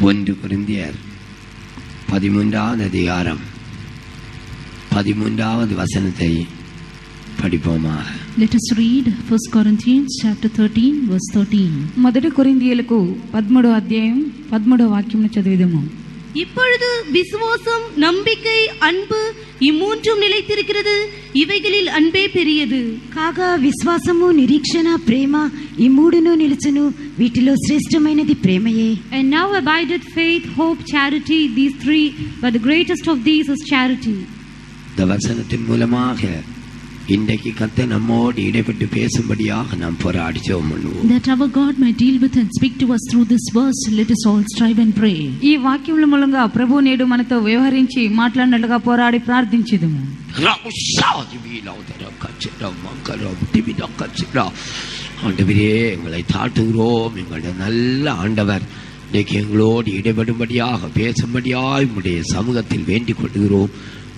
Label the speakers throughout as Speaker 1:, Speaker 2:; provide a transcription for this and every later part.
Speaker 1: 1 கொரிந்தியர் 13வது அதிகாரம் 13வது வசனத்தை படிப்போமாக.
Speaker 2: Let us read 1 Corinthians chapter 13 verse 13.
Speaker 3: మొదటి కొరింథీయులకు 13వ అధ్యాయం 13వ వాక్యమును చదివిదము.
Speaker 4: இப்பொழுது விசுவாசம், நம்பிக்கை, அன்பு இம்மூன்றும் நிலைத்திருக்கிறது. இவைகளில் அன்பே பெரியது.
Speaker 5: కాగా విశ్వాసము, నిరీక్షణ, ప్రేమ ఈ మూడును నిలుచును. వీటిలో శ్రేష్టమైనది ప్రేమయే.
Speaker 2: And now abideth faith, hope, charity, these three, but the greatest of these is charity.
Speaker 1: இந்த வசனத்தின் மூலமாக இன்றைக்கு கர்த்தர் நம்மோடு இடைப்பட்டு பேசும்படியாக நாம் போராடி ஜெபம் பண்ணுவோம்.
Speaker 2: That our God might deal with and speak to us through this verse, let us all strive and pray.
Speaker 3: ఈ వాక్యముల మూలంగా ప్రభు నేడు మనతో వ్యవహరించి మాట్లాడినట్లుగా పోరాడి ప్రార్థించుదుము.
Speaker 1: ஆண்டவரே, எங்களை தாழ்த்துகிறோம். எங்களுடைய நல்ல ஆண்டவர் இன்றைக்கு எங்களோடு இடைபடும்படியாக பேசும்படியாய் உம்முடைய சமூகத்தில் வேண்டிக் கொள்கிறோம்.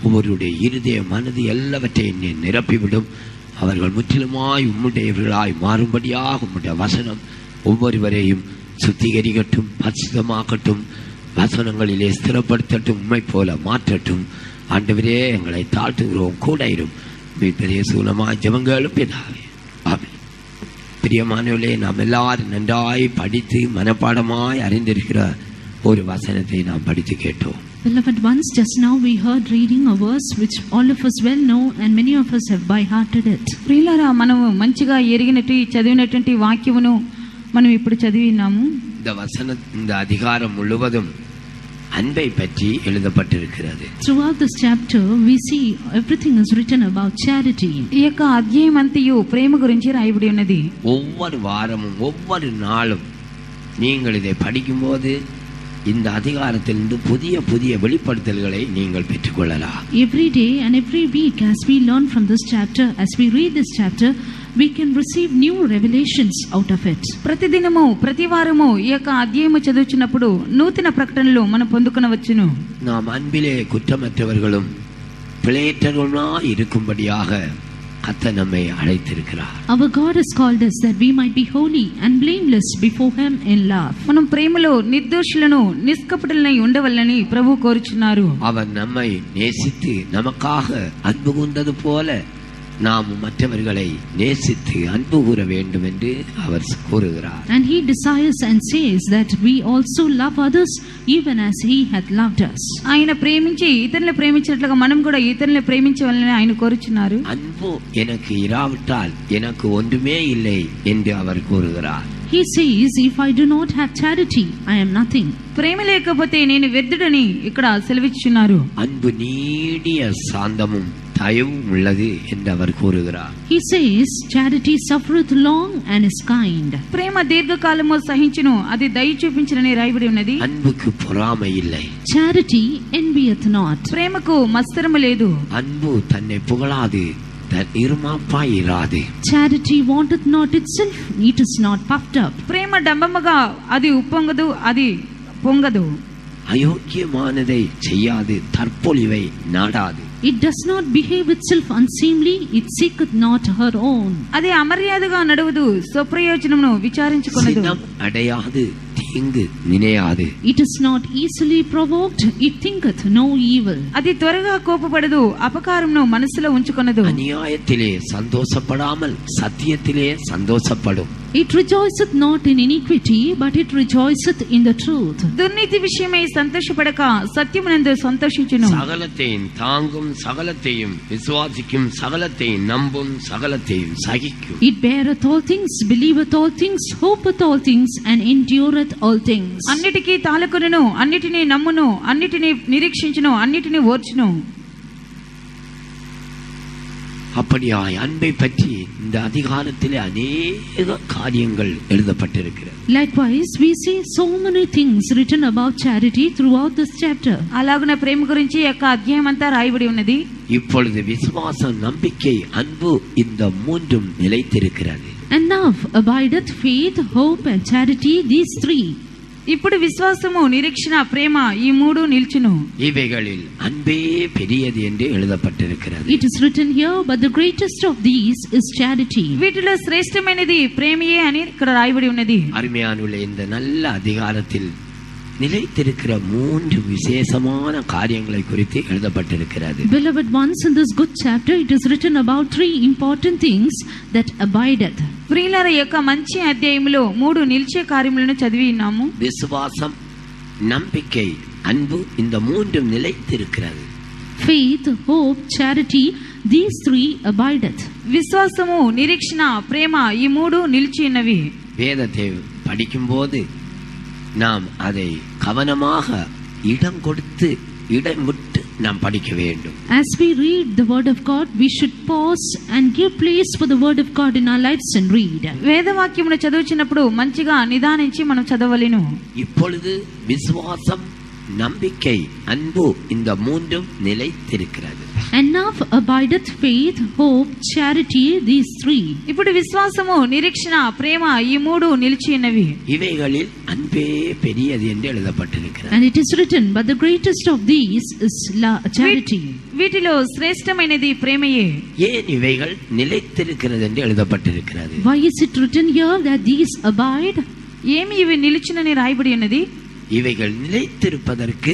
Speaker 1: ஒவ்வொருடைய இருதய மனது எல்லாவற்றையும் நீ நிரப்பிவிடும். அவர்கள் முற்றிலுமாய் உம்முடையவர்களாய் மாறும்படியாக உம்முடைய வசனம் ஒவ்வொருவரையும் சுத்திகரிக்கட்டும், பரிசுத்தமாக்கட்டும், வசனங்களிலே ஸ்திரப்படுத்தட்டும், உண்மை போல மாற்றட்டும். ஆண்டவரே, எங்களை தாழ்த்துகிறோம், கூட இரும். பெரிய சூலமாய் ஜெபங்களும் பிதாவே, ஆமென். பிரியமானவர்களே, நாம் எல்லாரும் நன்றாய் படித்து மனப்பாடமாய் அறிந்திருக்கிற ஒரு வசனத்தை நாம் படித்து கேட்டோம்.
Speaker 2: Beloved ones, just now we heard reading a verse which all of us well know and many of us have by hearted it.
Speaker 3: ప్రియులారా, మనము మంచిగా ఎరిగినట్టు చదివినటువంటి వాక్యమును మనం ఇప్పుడు చదివినాము.
Speaker 1: இந்த அதிகாரம் முழுவதும் அன்பை பற்றி எழுதப்பட்டிருக்கிறது.
Speaker 2: Throughout this chapter we see everything is written about charity.
Speaker 3: ఈ యొక్క అధ్యాయం అంతయు ప్రేమ గురించి రాయబడి ఉన్నది.
Speaker 1: ஒவ்வொரு வாரமும் ஒவ்வொரு நாளும் நீங்கள் இதை படிக்கும்போது இந்த அதிகாரத்திலிருந்து புதிய புதிய வெளிப்படுத்தல்களை நீங்கள் பெற்றுக்கொள்ளலாம்.
Speaker 2: Every day and every week as we learn from this chapter, as we read this chapter, we can receive new revelations out of it.
Speaker 3: ప్రతిదినము ప్రతి వారము ఈ యొక్క అధ్యాయము చదువుచున్నప్పుడు నూతన ప్రకటనలు మనం పొందుకొనవచ్చును.
Speaker 1: நாம் அன்பிலே குற்றமற்றவர்களும் பிழையற்றவர்களுமாய் இருக்கும்படியாக கர்த்தர் நம்மை அழைத்திருக்கிறார்.
Speaker 2: Our God has called us that we might be holy and blameless before him in love.
Speaker 3: మనం ప్రేమలో నిర్దోషులను నిష్కపటులై ఉండవల్లని ప్రభు కోరుచున్నారు.
Speaker 1: அவர் நம்மை நேசித்து நமக்காக அன்பு கூர்ந்தது போல நாம் மற்றவர்களை நேசித்து அன்பு கூற வேண்டும் என்று அவர் கூறுகிறார்.
Speaker 2: And he desires and says that we also love others even as he hath loved us.
Speaker 3: ఆయన ప్రేమించి ఇతరులను ప్రేమించినట్లుగా మనం కూడా ఇతరులను ప్రేమించవాలని ఆయన కోరుచున్నారు.
Speaker 1: அன்பு எனக்கு இராவிட்டால் எனக்கு ஒன்றுமே இல்லை என்று அவர் கூறுகிறார்.
Speaker 2: He says, if I do not have charity, I am nothing.
Speaker 3: ప్రేమ లేకపోతే నేను వ్యర్థుడని ఇక్కడ సెలవిచ్చున్నారు.
Speaker 1: அன்பு நீடிய சாந்தமும் தயவும் உள்ளது என்று அவர் கூறுகிறார்.
Speaker 2: He says, charity suffereth long and is kind.
Speaker 3: ప్రేమ దీర్ఘకాలము సహించును, అది దయ చూపించునని రాయబడి ఉన్నది.
Speaker 1: அன்புக்கு பொறாமை இல்லை.
Speaker 2: Charity envieth not.
Speaker 3: ప్రేమకు మత్సరము లేదు.
Speaker 1: அன்பு தன்னை புகழாது, தன் இருமாப்பாய் இராது.
Speaker 2: Charity wanteth not itself, it is not puffed up.
Speaker 3: ప్రేమ డంబముగా అది ఉప్పొంగదు, అది పొంగదు.
Speaker 1: அயோக்கியமானதை செய்யாது, தற்பொழிவை நாடாது.
Speaker 2: It does not behave itself unseemly, it seeketh not her own.
Speaker 3: అది అమర్యాదగా నడువదు, స్వప్రయోజనమును విచారించుకొనదు.
Speaker 1: சினம் அடையாது, தீங்கு நினையாது.
Speaker 2: It is not easily provoked, it thinketh no evil.
Speaker 3: అది త్వరగా కోపపడదు, అపకారమును మనసులో ఉంచుకొనదు.
Speaker 1: அநியாயத்திலே சந்தோஷப்படாமல் சத்தியத்திலே சந்தோஷப்படும்.
Speaker 2: It rejoiceth not in iniquity, but it rejoiceth in the truth.
Speaker 3: దుర్నీతి విషయమై సంతోషపడక సత్యమునందు సంతోషించును.
Speaker 1: சகலத்தையும் தாங்கும், சகலத்தையும் விசுவாசிக்கும், சகலத்தையும் நம்பும், சகலத்தையும் சகிக்கும்.
Speaker 2: It beareth all things, believeth all things, hopeth all things, and endureth all things.
Speaker 3: అన్నిటికీ తాళకొనును, అన్నిటినీ నమ్మును, అన్నిటినీ నిరీక్షించును, అన్నిటినీ ఓర్చును.
Speaker 1: அப்படியாய் அன்பை பற்றி இந்த அதிகாரத்திலே அநேக காரியங்கள் எழுதப்பட்டிருக்கிறது.
Speaker 2: Likewise, we see so many things written about charity throughout this chapter.
Speaker 3: అలాగున ప్రేమ గురించి ఈ యొక్క అధ్యాయం అంతా రాయబడి ఉన్నది.
Speaker 1: இப்பொழுது விசுவாசம், நம்பிக்கை, அன்பு இந்த மூன்றும் நிலைத்திருக்கிறது.
Speaker 2: And now abideth faith, hope, and charity, these three.
Speaker 3: ఇప్పుడు విశ్వాసము, నిరీక్షణ, ప్రేమ ఈ మూడు నిల్చును.
Speaker 1: இவைகளில் அன்பே பெரியது என்று எழுதப்பட்டிருக்கிறது.
Speaker 2: It is written here, but the greatest of these is charity.
Speaker 3: వీటిలో శ్రేష్టమైనది ప్రేమయే అని ఇక్కడ రాయబడి ఉన్నది.
Speaker 1: அருமையானுள்ள இந்த நல்ல அதிகாரத்தில் நிலைத்திருக்கிற 3 விசேஷமான காரியங்களை குறித்து எழுதப்பட்டிருக்கிறது.
Speaker 2: Beloved ones, in this good chapter it is written about 3 important things that abideth.
Speaker 3: ప్రియులార యొక్క మంచి అధ్యాయములో 3 నిలిచే కార్యములను చదివి ఉన్నాము.
Speaker 1: விசுவாசம், நம்பிக்கை, அன்பு, இந்த 3 நிலைத்திருக்கிறது.
Speaker 2: Faith, hope, charity, these 3 abideth.
Speaker 3: విశ్వాసము, నిరీక్షణ, ప్రేమ ఈ 3 నిలిచి ఉన్నవి.
Speaker 1: வேதத்தை படிக்கும்போது நாம் அதை கவனமாக இடம் கொடுத்து இடம் விட்டு நாம் படிக்க வேண்டும்.
Speaker 2: As we read the word of God, we should pause and give place for the word of God in our lives and read.
Speaker 3: వేదవాక్యమును చదువుచినప్పుడు మంచిగా నిదానించి మనం చదవలేను.
Speaker 1: இப்பொழுது விசுவாசம், நம்பிக்கை, அன்பு இந்த 3 நிலைத்திருக்கிறது.
Speaker 2: And now abideth faith, hope, charity, these 3.
Speaker 3: ఇప్పుడు విశ్వాసము, నిరీక్షణ, ప్రేమ ఈ 3 నిలిచి ఉన్నవి.
Speaker 1: இவைகளில் அன்பே பெரியது என்று எழுதப்பட்டிருக்கிறது.
Speaker 2: And it is written, but the greatest of these is charity.
Speaker 3: వీటిలో శ్రేష్టమైనది ప్రేమయే.
Speaker 1: ஏன் இவைகள் நிலைத்திருக்கிறது என்று எழுதப்பட்டிருக்கிறது?
Speaker 2: Why is it written here that these abide?
Speaker 3: ఏమి ఇవి నిలిచినని రాయబడి ఉన్నది?
Speaker 1: இவைகள் நிலைத்திருப்பதற்கு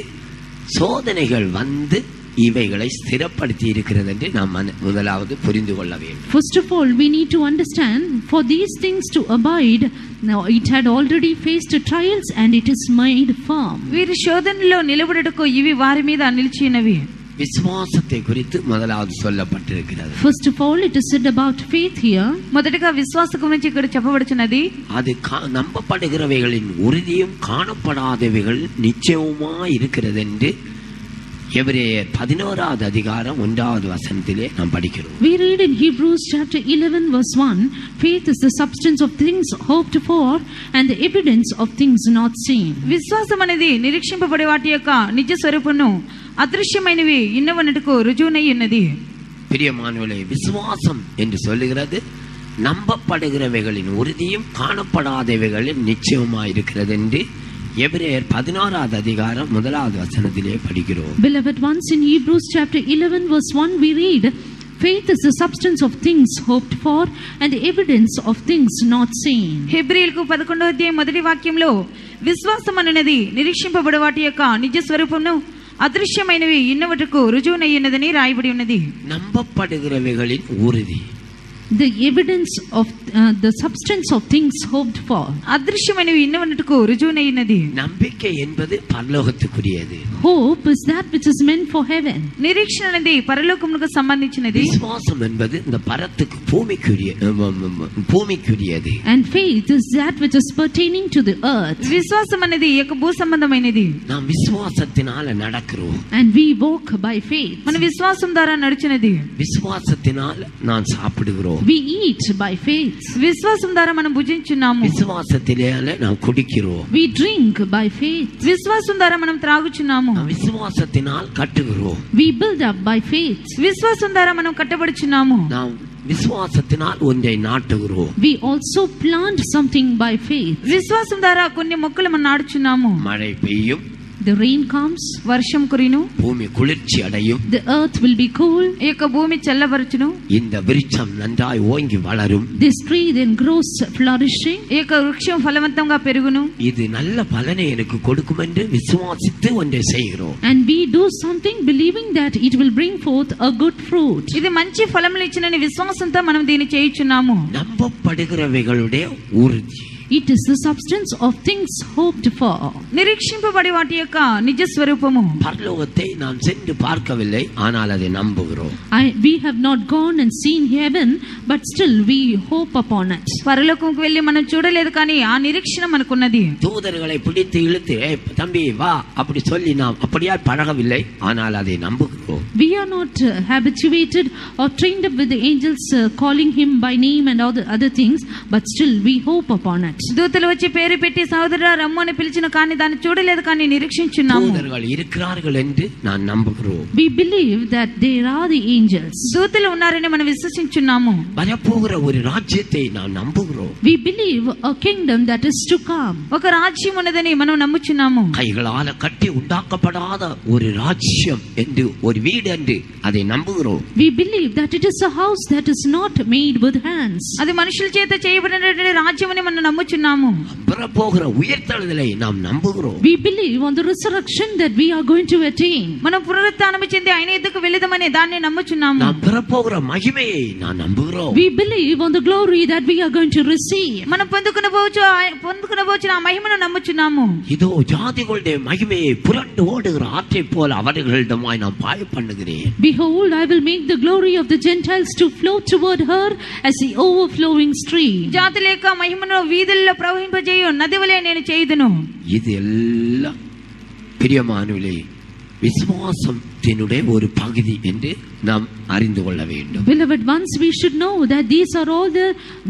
Speaker 1: சோதனைகள் வந்து இவைகளை ஸ்திரப்படுத்தி இருக்கிறது என்று நாம் முதலாவது புரிந்து கொள்ள வேண்டும்.
Speaker 2: First of all, we need to understand, for these things to abide, now it had already faced trials and it is made firm.
Speaker 3: వీరి శోధనలో నిలబడుటకు ఇవి వారి మీద నిలిచినవి.
Speaker 1: விசுவாசத்தை குறித்து முதலாவது சொல்லப்பட்டிருக்கிறது.
Speaker 2: First of all, it is said about faith here.
Speaker 3: మొదటగా విశ్వాసం గురించి ఇక్కడ చెప్పబడుచున్నది.
Speaker 1: அது நம்பப்படுகிறவைகளின் உறுதியும் காணப்படாதவைகள் நிச்சயமாய் இருக்கிறது என்று எபிரேயர் 11வது அதிகாரம் 1வது வசனத்திலே நாம் படிக்கிறோம்.
Speaker 2: We read in Hebrews chapter 11 verse 1, faith is the substance of things hoped for and the evidence of things not seen.
Speaker 3: విశ్వాసం అనేది నిరీక్షింపబడే వాటి యొక్క నిజ స్వరూపమును అదృశ్యమైనవి ఇన్నవనటుకు రుజువునై ఉన్నది.
Speaker 1: பிரியமானவர்களே, விசுவாசம் என்று சொல்லுகிறது நம்பப்படுகிறவைகளின் உறுதியும் காணப்படாதவைகளின் நிச்சயமாய் இருக்கிறது என்று எபிரேயர் 11வது அதிகாரம் 1வது வசனத்திலே படிக்கிறோம்.
Speaker 2: Beloved ones, in Hebrews chapter 11 verse 1 we read, faith is the substance of things hoped for and the evidence of things not seen.
Speaker 3: హెబ్రీయులకు 11వ అధ్యాయం మొదటి వాక్యంలో విశ్వాసం అనేది నిరీక్షింపబడే వాటి యొక్క నిజ స్వరూపమును అదృశ్యమైనవి ఇన్నవటకు రుజువునై ఉన్నదని రాయబడి ఉన్నది.
Speaker 1: நம்பப்படுகிறவைகளின் உறுதி,
Speaker 2: the evidence of the substance of things hoped for.
Speaker 3: అదృశ్యమైనవి ఇన్నవనటుకు రుజువునై ఉన్నది.
Speaker 1: நம்பிக்கை என்பது பரலோகத்துக்குரியது.
Speaker 2: Hope is that which is meant for heaven.
Speaker 3: నిరీక్షణ అనేది పరలోకమునకు సంబంధించినది.
Speaker 1: விசுவாசம் என்பது இந்த பரத்துக்கு பூமிக்குரியது.
Speaker 2: And faith is that which is pertaining to the earth.
Speaker 3: విశ్వాసం అనేది యొక్క భూ సంబంధమైనది.
Speaker 1: நாம் விசுவாசத்தினால நடக்கிறோம்.
Speaker 2: And we walk by faith.
Speaker 3: మన విశ్వాసం ద్వారా నడుచున్నది.
Speaker 1: விசுவாசத்தினால நாம் சாப்பிடுகிறோம்.
Speaker 2: We eat by faith.
Speaker 3: విశ్వాసం ద్వారా మనం భుజించున్నాము.
Speaker 1: விசுவாசத்தினால நாம் குடிக்கிறோம்.
Speaker 2: We drink by faith.
Speaker 3: విశ్వాసం ద్వారా మనం త్రాగుచున్నాము.
Speaker 1: நாம் விசுவாசத்தினால் கட்டுகிறோம்.
Speaker 2: We build up by faith.
Speaker 3: విశ్వాసం ద్వారా మనం కట్టబడుచున్నాము.
Speaker 1: நாம் விசுவாசத்தினால் ஒன்றை நாட்டுகிறோம்.
Speaker 2: We also plant something by faith.
Speaker 3: విశ్వాసం ద్వారా కొన్ని మొక్కలు మనం నాటుచున్నాము.
Speaker 1: மழை பெய்யும்,
Speaker 2: The rain comes,
Speaker 3: వర్షం కురిను,
Speaker 1: பூமி குளிர்ச்சி அடையும்,
Speaker 2: the earth will be cool,
Speaker 3: ఈ యొక్క భూమి చల్లబరుచును,
Speaker 1: இந்த விருட்சம் நன்றாய் ஓங்கி வளரும்,
Speaker 2: this tree then grows flourishing,
Speaker 3: ఈ యొక్క వృక్షం ఫలవంతంగా పెరుగును.
Speaker 1: இது நல்ல பலனை எனக்கு கொடுக்கும் என்று விசுவாசித்து ஒன்றை செய்கிறோம்.
Speaker 2: and we do something believing that it will bring forth a good fruit.
Speaker 3: ఇది మంచి ఫలములు ఇచ్చినని విశ్వాసంతో మనం దీన్ని చేయుచున్నాము.
Speaker 1: நம்பப்படுகிறவைகளுடைய உறுதி,
Speaker 2: It is the substance of things hoped for.
Speaker 3: నిరీక్షింపబడి వాటి యొక్క నిజ స్వరూపము.
Speaker 1: பரலோகத்தை நாம் சென்று பார்க்கவில்லை, ஆனால் அதை நம்புகிறோம்.
Speaker 2: We have not gone and seen heaven, but still we hope upon it.
Speaker 3: పరలోకంకు వెళ్ళి మనం చూడలేదు, కానీ ఆ నిరీక్షణ మనకున్నది.
Speaker 1: தூதர்களை பிடித்து இழுத்து தம்பி வா அப்படி சொல்லி நாம் அப்படியா பழகவில்லை, ஆனால் அதை நம்புகிறோம்.
Speaker 2: We are not habituated or trained up with the angels calling him by name and all the other things, but still we hope upon it.
Speaker 3: దూతలు వచ్చి పేరు పెట్టి సహోదరా రమ్ము అని పిలిచిన, కానీ దాన్ని చూడలేదు, కానీ నిరీక్షించున్నాము.
Speaker 1: தூதர்கள் இருக்கிறார்கள் என்று நான் நம்புகிறோம்.
Speaker 2: We believe that there are the angels.
Speaker 3: దూతలు ఉన్నారని మనం విశ్వసించున్నాము.
Speaker 1: வரப்போகிற ஒரு ராஜ்யத்தை நான் நம்புகிறோம்.
Speaker 2: We believe a kingdom that is to come.
Speaker 3: ఒక రాజ్యం ఉన్నదని మనం నమ్ముచున్నాము.
Speaker 1: கைகளால கட்டி உண்டாக்கப்படாத ஒரு ராஜ்யம் என்று, ஒரு வீடு என்று அதை நம்புகிறோம்.
Speaker 2: We believe that it is a house that is not made with hands.
Speaker 3: అది మనుషుల చేత చేయబడినటువంటి రాజ్యం అని మనం నమ్ముచున్నాము. నమ్ముచున్నాము.
Speaker 1: வரப்போகிற உயிர்த்தெழுதலை நாம் நம்புகிறோம்.
Speaker 2: We believe on the resurrection that we are going to attain.
Speaker 3: మనం పునరుత్థానము చెంది ఆయన యొద్దకు వెళుదామనే దాన్ని నమ్ముచున్నాము.
Speaker 1: நாம் வரப்போகிற మహిமையை நான் நம்புகிறோம்.
Speaker 2: We believe on the glory that we are going to receive.
Speaker 3: మనం పొందుకునబోచిన ఆ మహిమను నమ్ముచున్నాము.
Speaker 1: இதோ ஜாதிகளுடைய மகிமையை புரண்டு ஓடுகிற ஆற்றை போல அவர்களிடமாய் நான் பாய பண்ணுகிறேன்.
Speaker 2: Behold, I will make the glory of the Gentiles to flow toward her as the overflowing stream.
Speaker 3: జాతుల యొక్క మహిమను వీధుల్లో ప్రవహింపజేయు నది వలె నేను చేయుదును.
Speaker 1: இது எல்லாம் பிரியமானவர்களே விசுவாசத்தினுடைய ஒரு பகுதி என்று நாம் அறிந்து கொள்ள வேண்டும்.
Speaker 2: Beloved ones, we should know that these are all the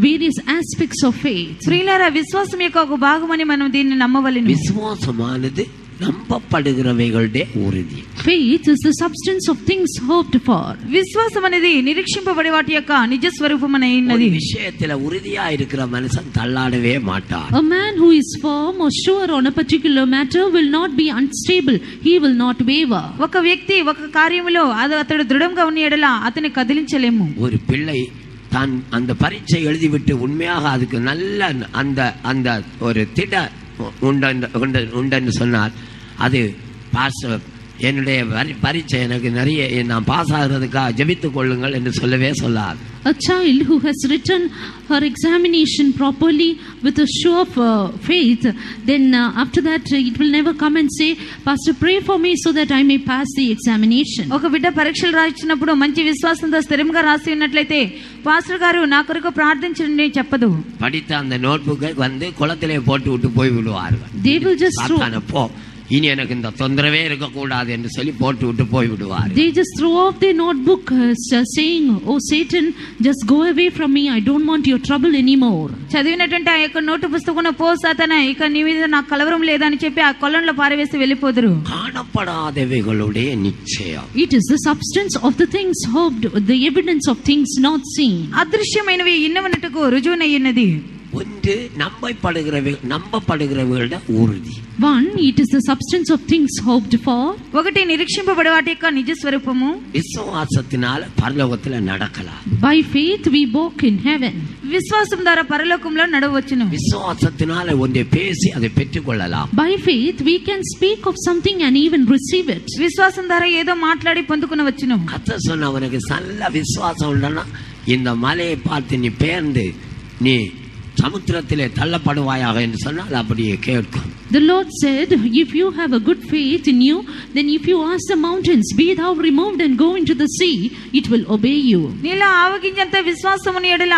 Speaker 2: various aspects of faith.
Speaker 3: ప్రియులారా విశ్వాసం యొక్క ఒక భాగమని మనం దీన్ని నమ్మవలెను.
Speaker 1: விசுவாசமானது நம்பப்படுகிறவைகளுடைய உறுதி.
Speaker 2: Faith is the substance of things hoped for.
Speaker 3: విశ్వాసం అనేది నిరీక్షింపబడే వాటి యొక్క నిజ స్వరూపమైనది.
Speaker 1: விஷயத்துல உறுதியா இருக்கிற மனுஷன் தள்ளாடவே மாட்டார்.
Speaker 2: A man who is firm or sure on a particular matter will not be unstable. He will not waver.
Speaker 3: ఒక వ్యక్తి ఒక కార్యములో అతడు దృఢంగా ఉన్న యెడల అతని కదిలించలేము.
Speaker 1: ஒரு பிள்ளை தான் அந்த பரீட்சை எழுதிவிட்டு உண்மையாக அதுக்கு நல்ல அந்த அந்த ஒரு திட உண்டு சொன்னார். அது பாஸ் என்னுடைய பரீட்சை எனக்கு நிறைய நான் பாஸ் ஆகிறதுக்காக ஜெபித்துக் கொள்ளுங்கள் என்று சொல்லவே சொல்லார்.
Speaker 2: A child who has written her examination properly with a show of faith, then after that it will never come and say, Pastor, pray for me so that I may pass the examination.
Speaker 3: ఒక బిడ్డ పరీక్షలు రాయించినప్పుడు మంచి విశ్వాసంతో స్థిరంగా రాసి ఉన్నట్లయితే pastor గారు నా కొరకు ప్రార్థించండి చెప్పదు.
Speaker 1: படித்த அந்த நோட்புக்கை வந்து குளத்திலே போட்டு விட்டு போய் விடுவார்கள்.
Speaker 2: They will just throw.
Speaker 1: இனி எனக்கு இந்த தொந்தரவே இருக்க கூடாது என்று சொல்லி போட்டு விட்டு போய் விடுவார்.
Speaker 2: They just throw off their notebook saying, oh Satan, just go away from me, I don't want your trouble anymore.
Speaker 3: చదివినటువంటి ఆ యొక్క నోటు పుస్తకం పో సాతానా ఇక నీ మీద నాకు కలవరం లేదని చెప్పి ఆ కొలంలో పారవేసి వెళ్ళిపోదురు.
Speaker 1: காணப்படாதவைகளுடைய நிச்சயம்.
Speaker 2: It is the substance of the things hoped, the evidence of things not seen.
Speaker 3: అదృశ్యమైనవి ఇన్నవనట్టుకు రుజువునయ్యున్నది.
Speaker 1: ஒன்று நம்பப்படுகிறவர்களுடைய உறுதி.
Speaker 2: One, it is the substance of things hoped for.
Speaker 3: ఒకటి నిరీక్షింపబడే వాటి యొక్క నిజ స్వరూపము.
Speaker 1: విశ్వాసத்தினால పరలోకத்துல நடக்கலாம்.
Speaker 2: By faith we walk in heaven.
Speaker 3: విశ్వాసం ద్వారా పరలోకంలో నడవచ్చును.
Speaker 1: విశ్వాసத்தினால ஒன்றை பேசி அதை பெற்றுக்கொள்ளலாம்.
Speaker 2: By faith we can speak of something and even receive it.
Speaker 3: విశ్వాసం ద్వారా ఏదో మాట్లాడి పొందుకునవచ్చును.
Speaker 1: கர்த்தர் சொன்ன அவனுக்கு நல்ல விசுவாசம் உண்டனா இந்த மலையை பார்த்து நீ பெயர்ந்து நீ சமுத்திரத்திலே தள்ளப்படுவாயாக என்று சொன்னால் அப்படியே கேட்கும்.
Speaker 2: The Lord said, if you have a good faith in you, then if you ask the mountains, be thou removed and go into the sea, it will obey you.
Speaker 3: నీలో ఆవగింజంత విశ్వాసముని ఎడల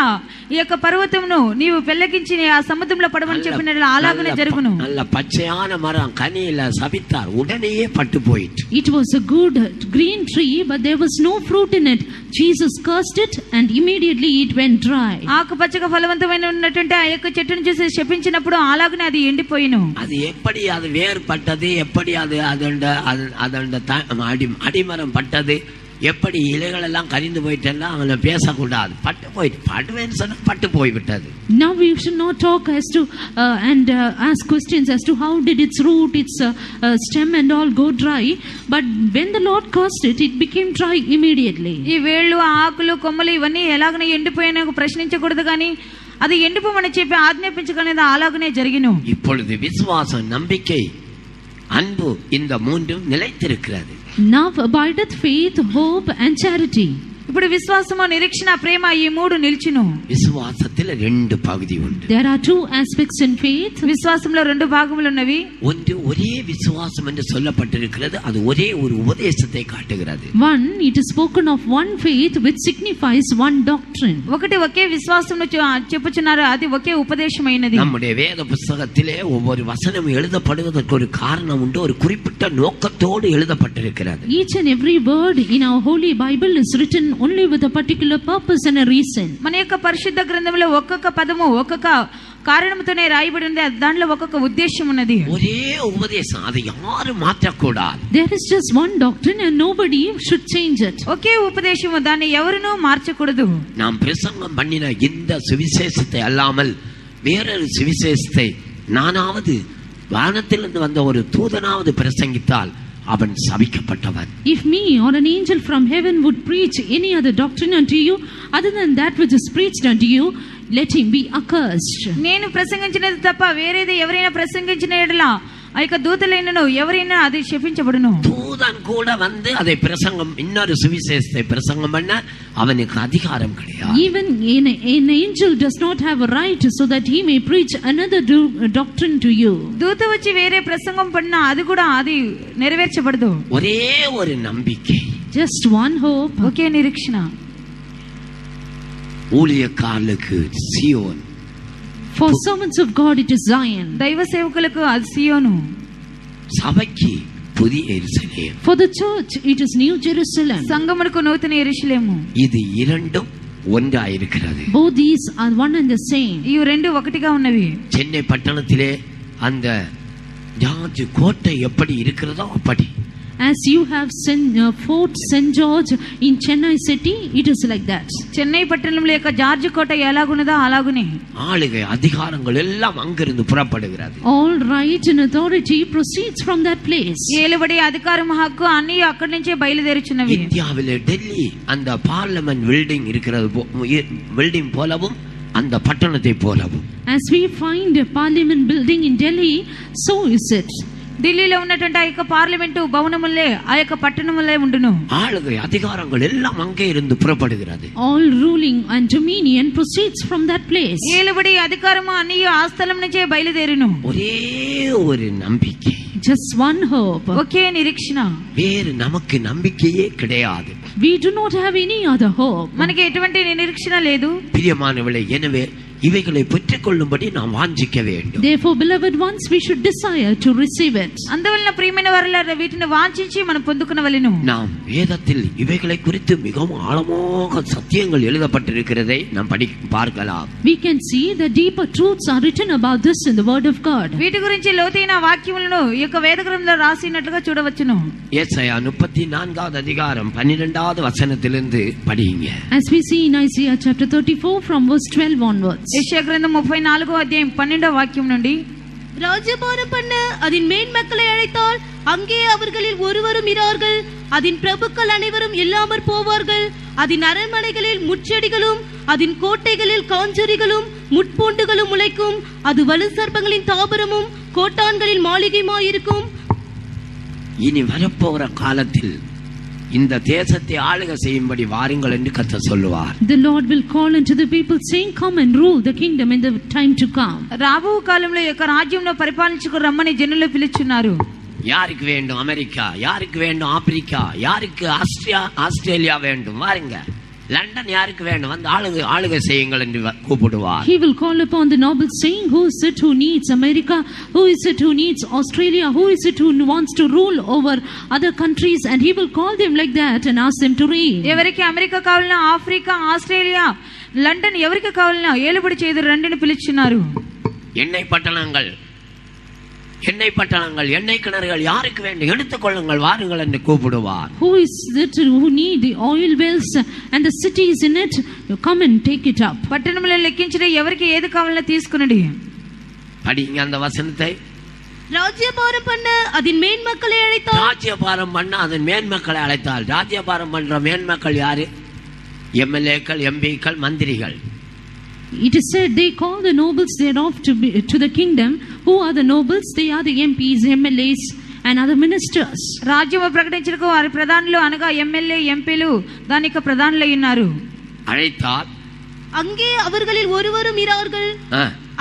Speaker 3: ఈ యొక్క పర్వతమును నీవు పెళ్ళగించి ఆ సముద్రంలో పడమని చెప్పినట్ల అలాగనే జరుగును.
Speaker 1: நல்ல பச்சையான மரம் கனியில சபித்தார், உடனேயே பட்டு போயிட்டு.
Speaker 2: It was a good green tree, but there was no fruit in it. Jesus cursed it and immediately it went dry.
Speaker 3: ఆకుపచ్చగా ఫలవంతమైన ఉన్నటువంటి ఆ యొక్క చెట్టును చూసి శపించినప్పుడు అలాగనే అది ఎండిపోయిను.
Speaker 1: அது எப்படி அது வேறுபட்டது, எப்படி அது அடிமரம் பட்டது, எப்படி இலைகள் எல்லாம் கரிந்து போயிட்டெல்லாம் அவனை பேசக்கூடாது. பட்டு போயிட்டு படுவேன்னு சொன்னா பட்டு போய்விட்டது.
Speaker 2: Now we should not talk as to and ask questions as to how did its root, its stem and all go dry, but when the Lord cursed it, it became dry immediately.
Speaker 3: ఈ వేళ్ళు ఆకులు కొమ్మలు ఇవన్నీ ఎలాగనే ఎండిపోయినా ప్రశ్నించకూడదు కానీ అది ఎండిపోమని చెప్పి ఆజ్ఞాపించగలిగిన అలాగనే జరిగిను.
Speaker 1: இப்பொழுது விசுவாசம், நம்பிக்கை, அன்பு இந்த மூன்றும் நிலைத்திருக்கிறது.
Speaker 2: Now abideth faith, hope and charity.
Speaker 3: ఇప్పుడు విశ్వాసము, నిరీక్షణ, ప్రేమ ఈ మూడు నిల్చును.
Speaker 1: విశ్వాసத்தில் రెండు పகுதி ఉంది.
Speaker 2: There are two aspects in faith.
Speaker 3: విశ్వాసంలో రెండు భాగములు ఉన్నవి.
Speaker 1: ஒன்று ஒரே விசுவாசம் என்று சொல்லப்பட்டிருக்கிறது, அது ஒரே ஒரு உபதேசத்தை காட்டுகிறது.
Speaker 2: One, it is spoken of one faith which signifies one doctrine.
Speaker 3: ఒకటి ఒకే విశ్వాసమును చెప్పుచున్నారు, అది ఒకే ఉపదేశమైనది.
Speaker 1: நம்முடைய வேத புத்தகத்திலே ஒவ்வொரு வசனம் எழுதப்படுவதற்கு ஒரு காரணம் உண்டு, ஒரு குறிப்பிட்ட நோக்கத்தோடு எழுதப்பட்டிருக்கிறது.
Speaker 2: Each and every word in our holy Bible is written only with a particular purpose and a reason.
Speaker 3: మన యొక్క పరిశుద్ధ గ్రంథంలో ఒక్కొక్క పదము ఒక్కొక్క కారణంతోనే రాయబడి ఉంది, దానిలో ఒక్కొక్క ఉద్దేశం ఉన్నది.
Speaker 1: ఒరే ఉపదేశం, అది யாரும் மாற்றக்கூடாது.
Speaker 2: There is just one doctrine and nobody should change it.
Speaker 3: ఒకే ఉపదేశం, దాన్ని ఎవరునూ మార్చకూడదు.
Speaker 1: நாம் பிரசங்கம் பண்ணின இந்த சுவிசேஷத்தை அல்லாமல் வேறொரு சுவிசேஷத்தை நானாவது வானத்திலிருந்து வந்த ஒரு தூதனாவது பிரசங்கித்தால் அவன் சபிக்கப்பட்டவன்.
Speaker 2: If me or an angel from heaven would preach any other doctrine unto you other than that which is preached unto you, let him be accursed.
Speaker 3: నేను ప్రసంగించినది తప్ప వేరేది ఎవరైనా ప్రసంగించిన ఎడల ఆ యొక్క దూతలైనను ఎవరైనా అది శపించబడును.
Speaker 1: தூதன் கூட வந்து அதை பிரசங்கம் இன்னொரு சுவிசேஷத்தை பிரசங்கம் பண்ண அவனுக்கு அதிகாரம் கிடையாது.
Speaker 2: Even an angel does not have a right so that he may preach another doctrine to you.
Speaker 3: దూత వచ్చి వేరే ప్రసంగం పడినా అది కూడా అది నెరవేర్చబడదు.
Speaker 1: ஒரே ஒரு நம்பிக்கை,
Speaker 2: Just one hope.
Speaker 3: ఒకే నిరీక్షణ.
Speaker 1: ஊழியக்காரர்களுக்கு Zion,
Speaker 2: For servants of God it is Zion.
Speaker 3: దైవ సేవకులకు అది సియోను.
Speaker 1: சபைக்கு புதிய எருசலேம்.
Speaker 2: For the church it is New Jerusalem.
Speaker 3: సంగమునకు నూతన యెరూషలేము.
Speaker 1: இது இரண்டும் ஒன்றாயிருக்கிறது.
Speaker 2: Both these are one and the same.
Speaker 3: ఈ రెండు ఒకటిగా ఉన్నవి.
Speaker 1: சென்னை பட்டணத்திலே அந்த ஜார்ஜ் கோட்டை எப்படி இருக்கிறதோ அப்படி.
Speaker 2: As you have Fort St. George in Chennai city, it is like that.
Speaker 3: Chennai పట్టణంలో యొక్క జార్జ్ కోట ఎలాగున్నదో అలాగునే.
Speaker 1: ஆளுகை அதிகாரங்கள் எல்லாம் அங்கிருந்து புறப்படுகிறது.
Speaker 2: All right and authority proceeds from that place.
Speaker 3: ఏలుబడి అధికారం హక్కు అన్ని అక్కడి నుంచే బయలుదేరుచున్నవి.
Speaker 1: இந்தியாவிலே டெல்லி அந்த பார்லிமெண்ட் பில்டிங் இருக்கிறது பில்டிங் போலவும் அந்த பட்டணத்தை போலவும்.
Speaker 2: As we find a parliament building in Delhi, so is it.
Speaker 3: ఢిల్లీలో ఉన్నటువంటి ఆ యొక్క పార్లమెంటు భవనములే ఆ యొక్క పట్టణములే ఉండును.
Speaker 1: ஆளுகை அதிகாரங்கள் எல்லாம் அங்கே இருந்து புறப்படுகிறது.
Speaker 2: All ruling and dominion proceeds from that place.
Speaker 3: ఏలుబడి అధికారము అన్ని ఆ స్థలం నుంచే బయలుదేరును.
Speaker 1: ஒரே ஒரு நம்பிக்கை,
Speaker 2: Just one hope.
Speaker 3: ఒకే నిరీక్షణ.
Speaker 1: வேறு நமக்கு நம்பிக்கையே கிடையாது.
Speaker 2: We do not have any other hope.
Speaker 3: మనకి ఎటువంటి నిరీక్షణ లేదు.
Speaker 1: பிரியமானவர்களே, எனவே இவைகளை பெற்றுக்கொள்ளும்படி நாம் வாஞ்சிக்க வேண்டும்.
Speaker 2: Therefore, beloved ones, we should desire to receive it.
Speaker 3: అందువలన ప్రియమైన వారలారా వీటిని వాంఛించి మనం పొందుకొనవలెను.
Speaker 1: நாம் வேதத்தில் இவைகளை குறித்து மிகவும் ஆழமாக சத்தியங்கள் எழுதப்பட்டிருக்கிறதை நாம் பார்க்கலாம்.
Speaker 2: We can see the deeper truths are written about this in the word of God.
Speaker 3: వీటి గురించి లోతైన వాక్యములను ఈ యొక్క వేద గ్రంథంలో రాసినట్లుగా చూడవచ్చును.
Speaker 1: ஏசாயா 34வது அதிகாரம் 12வது வசனத்திலிருந்து படிங்க.
Speaker 2: As we see in Isaiah chapter 34 from verse 12 onwards.
Speaker 3: యెషయా గ్రంథం 34వ అధ్యాయం 12వ వాక్యం నుండి,
Speaker 4: ராஜ்யபாரம் பண்ண அதன் மேன்மக்களை அழைத்தால் அங்கே அவர்களில் ஒருவரும் இரார்கள். அதன் பிரபுக்கள் அனைவரும் இல்லாமற் போவார்கள். அதன் அரண்மனைகளில் முட்செடிகளும் அதன் கோட்டைகளில் காஞ்சரிகளும் முட்பூண்டுகளும் முளைக்கும். அது வலு சர்ப்பங்களின் தாபரமும் கோட்டான்களின் மாளிகையுமாயிருக்கும்.
Speaker 1: இனி வரப்போகிற காலத்தில் இந்த தேசத்தை ஆளுகை செய்யும்படி வாருங்கள் என்று கர்த்தர் சொல்லுவார்.
Speaker 2: The Lord will call unto the people saying, come and rule the kingdom in the time to come.
Speaker 3: రాబో కాలంలో యొక్క రాజ్యంలో పరిపాలించుకు రమ్మని జనులు పిలుచున్నారు.
Speaker 1: யாருக்கு வேண்டும் அமெரிக்கா, யாருக்கு வேண்டும் ஆப்பிரிக்கா, யாருக்கு ஆஸ்திரேலியா வேண்டும், வாருங்க. லண்டன் யாருக்கு வேண்டும், வந்து ஆளுகை செய்யுங்கள் என்று கூப்பிடுவார்.
Speaker 2: He will call upon the nobles saying, who is it who needs America, who is it who needs Australia, who is it who wants to rule over other countries, and he will call them like that and ask them to reign.
Speaker 3: ఎవరికి America కావాలన్నా, Africa, Australia, London ఎవరికి కావాలన్నా ఏలుబడి చేదురు రండిని పిలుచున్నారు.
Speaker 1: எண்ணெய் பட்டணங்கள், எண்ணெய் கிணறுகள் யாருக்கு வேண்டும், எடுத்துக்கொள்ளுங்கள், வாருங்கள் என்று கூப்பிடுவார்.
Speaker 2: Who is it who need the oil wells and the cities in it, come and take it up.
Speaker 3: పట్టణంలో లెక్కించిన ఎవరికి ఏది కావాలన్నా తీసుకునండి.
Speaker 1: படிங்க அந்த வசனத்தை.
Speaker 4: ராஜ்யபாரம் பண்ண அதன் மேன்மக்களை அழைத்தால்,
Speaker 1: ராஜ்யபாரம் பண்ண அதன் மேன்மக்களை அழைத்தால், ராஜ்யபாரம் பண்ற மேன்மக்கள் யாரு? எம்எல்ஏக்கள், எம்பிக்கள், மந்திரிகள்.
Speaker 2: It is said they call the nobles thereof to the kingdom. Who are the nobles? They are the MPs, MLAs and other ministers.
Speaker 3: రాజ్యము ప్రకటించడానికి వారి ప్రధానులు అనగా ఎమ్మెల్యే, ఎంపీలు దానికి ప్రధానులు ఉన్నారు.
Speaker 1: அழைத்தால்
Speaker 4: அங்கே அவர்களில் ஒருவரும் இரார்கள்.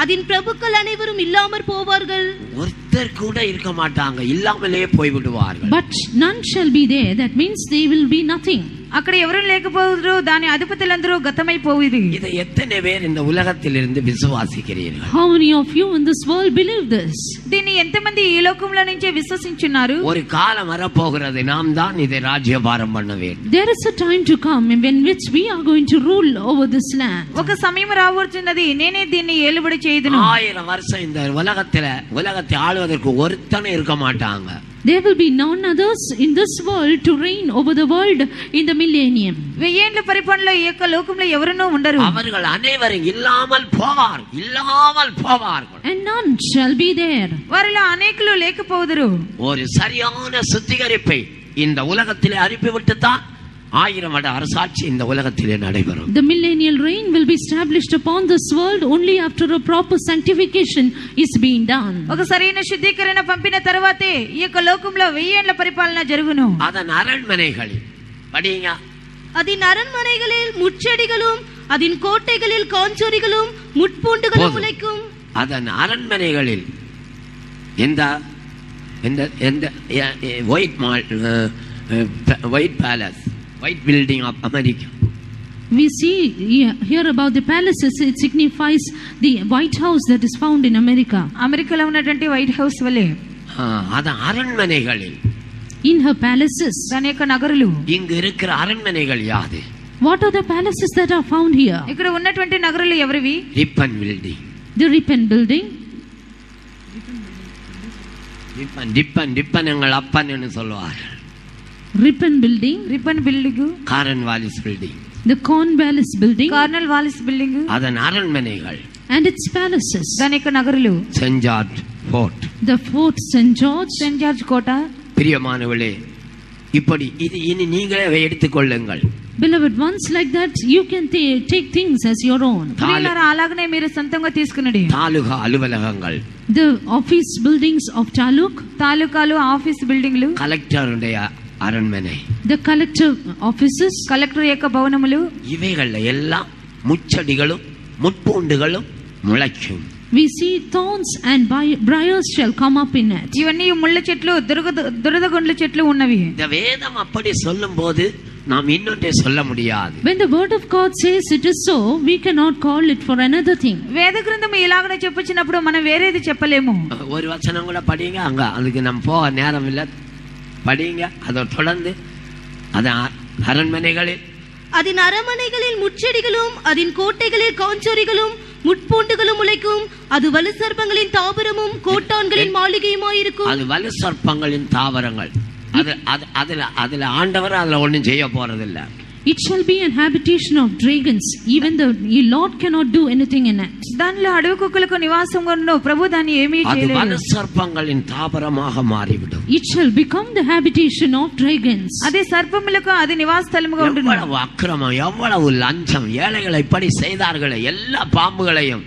Speaker 4: அதன் பிரபுக்கள் அனைவரும் இல்லாமற் போவார்கள்.
Speaker 1: ஒருத்தர் கூட இருக்க மாட்டாங்க, இல்லாமலே போய் விடுவார்கள்.
Speaker 2: But none shall be there. That means they will be nothing.
Speaker 3: అక్కడ ఎవరు లేకపోదురు, దాని అధిపతులందరూ గతమైపోయేది.
Speaker 1: இதை எத்தனை பேர் இந்த உலகத்தில் இருந்து விசுவாசிக்கிறீர்கள்?
Speaker 2: How many of you in this world believe this?
Speaker 3: దీన్ని ఎంతమంది ఈ లోకంలో నుంచే విశ్వసించున్నారు?
Speaker 1: ஒரு காலம் வரப்போகிறது, நாம் தான் இதை ராஜ்யபாரம் பண்ண வேண்டும்.
Speaker 2: There is a time to come in which we are going to rule over this land.
Speaker 3: ఒక సమయం రావచ్చున్నది, నేనే దీన్ని ఏలుబడి చేయుదును.
Speaker 1: 1000 வருஷம் இந்த உலகத்தை ஆளுவதற்கு ஒருத்தனே இருக்க மாட்டாங்க.
Speaker 2: There will be none others in this world to reign over the world in the millennium.
Speaker 3: వెయ్యేండ్ల పరిపాలనలో ఈ యొక్క లోకంలో ఎవరునూ ఉండరు.
Speaker 1: அவர்கள் அனைவரும் இல்லாமல் போவார்கள்.
Speaker 2: And none shall be there.
Speaker 3: వారిలో అనేకులు లేకపోదురు.
Speaker 1: ஒரு சரியான சுத்திகரிப்பை இந்த உலகத்திலே அனுப்பிவிட்டு தான் 1000 வருட அரசாட்சி இந்த உலகத்திலே நடைபெறும்.
Speaker 2: The millennial reign will be established upon this world only after a proper sanctification is being done.
Speaker 3: ఒక సరైన శుద్ధీకరణ పంపిన తర్వాతే ఈ యొక్క లోకంలో 1000 ఏళ్ల పరిపాలన జరుగును.
Speaker 1: அதன் அரண்மனைகளில் படிங்க.
Speaker 4: அதன் அரண்மனைகளில் முட்செடிகளும் அதன் கோட்டைகளில் காஞ்சோரிகளும் முட்பூண்டுகளும் முளைக்கும்.
Speaker 1: அதன் அரண்மனைகளில் இந்த white palace, white building of America.
Speaker 2: We see here about the palaces. It signifies the White House that is found in America.
Speaker 3: అమెరికాలో ఉన్నటువంటి వైట్ హౌస్ వలె
Speaker 1: அதன் அரண்மனைகளில்,
Speaker 2: in her palaces,
Speaker 3: దాని యొక్క నగరులు.
Speaker 1: இங்கு இருக்கிற அரண்மனைகள் யாது?
Speaker 2: What are the palaces that are found here?
Speaker 3: ఇక్కడ ఉన్నటువంటి నగరులు ఎవరివి?
Speaker 1: Ripon building.
Speaker 2: The Ripon building.
Speaker 1: Ripon எங்கள் அப்பன் என்று சொல்வார்கள்.
Speaker 2: Ripon building.
Speaker 3: Ripon building.
Speaker 1: Cornwallis building.
Speaker 2: The Cornwallis building.
Speaker 3: Cornwallis building.
Speaker 1: அதன் அரண்மனைகள்
Speaker 2: And its palaces.
Speaker 3: దాని యొక్క నగరులు.
Speaker 1: Saint George fort.
Speaker 2: The Fort St. George.
Speaker 3: Saint George కోట.
Speaker 1: பிரியமானவர்களே, இப்படி இது இனி நீங்களே எடுத்துக்கொள்ளுங்கள்.
Speaker 2: Beloved ones, like that you can take things as your own.
Speaker 3: ప్రియులారా, అలాగనే మీరు సొంతంగా తీసుకునండి.
Speaker 1: தாலுகா அலுவலகங்கள்,
Speaker 2: The office buildings of Taluk.
Speaker 3: తాలూకాలు, ఆఫీస్ బిల్డింగ్లు.
Speaker 1: கலெக்டருடைய அரண்மனை,
Speaker 2: The collector offices.
Speaker 3: కలెక్టర్ యొక్క భవనములు.
Speaker 1: இவைகள் எல்லாம் முச்செடிகளும் முட்பூண்டுகளும் முளைக்கும்.
Speaker 2: We see thorns and briars shall come up in it.
Speaker 3: ఇవన్నీ ముళ్ళ చెట్లు, దురదగొండ్ల చెట్లు ఉన్నవి.
Speaker 1: இந்த வேதம் அப்படி சொல்லும்போது நாம் இன்னொன்றே சொல்ல முடியாது.
Speaker 2: When the word of God says it is so, we cannot call it for another thing.
Speaker 3: వేద గ్రంథం ఇలాగనే చెప్పొచ్చినప్పుడు మనం వేరేది చెప్పలేము.
Speaker 1: ஒரு வசனம் கூட படிங்க, அங்க அதுக்கு நம்ம போக நேரம் இல்லை. படிங்க, அதை தொடர்ந்து அதன் அரண்மனைகளில்,
Speaker 4: அதன் அரண்மனைகளில் முட்செடிகளும் அதன் கோட்டைகளில் காஞ்சோரிகளும் முட்பூண்டுகளும் முளைக்கும். அது வலு சர்ப்பங்களின் தாவரமும் கோட்டான்களின் மாளிகையுமாயிருக்கும்.
Speaker 1: அது வலு சர்ப்பங்களின் தாவரங்கள். அதுல ஆண்டவர் அதுல ஒண்ணும் செய்ய போறதில்லை.
Speaker 2: It shall be an habitation of dragons. Even the Lord cannot do anything in it.
Speaker 3: దానిలో అడవి కుక్కలకు నివాసంగా ఉన్న ప్రభు దాన్ని ఏమీ చేయలేడు.
Speaker 1: அது வலு சர்ப்பங்களின் தாவரமாக மாறிவிடும்.
Speaker 2: It shall become the habitation of dragons.
Speaker 3: అదే సర్పములకు అది నివాస స్థలముగా ఉంటుంది.
Speaker 1: எவ்வளவு அக்கிரமம், எவ்வளவு லஞ்சம், ஏழைகளை இப்படி செய்தார்களே, எல்லா பாம்புகளையும்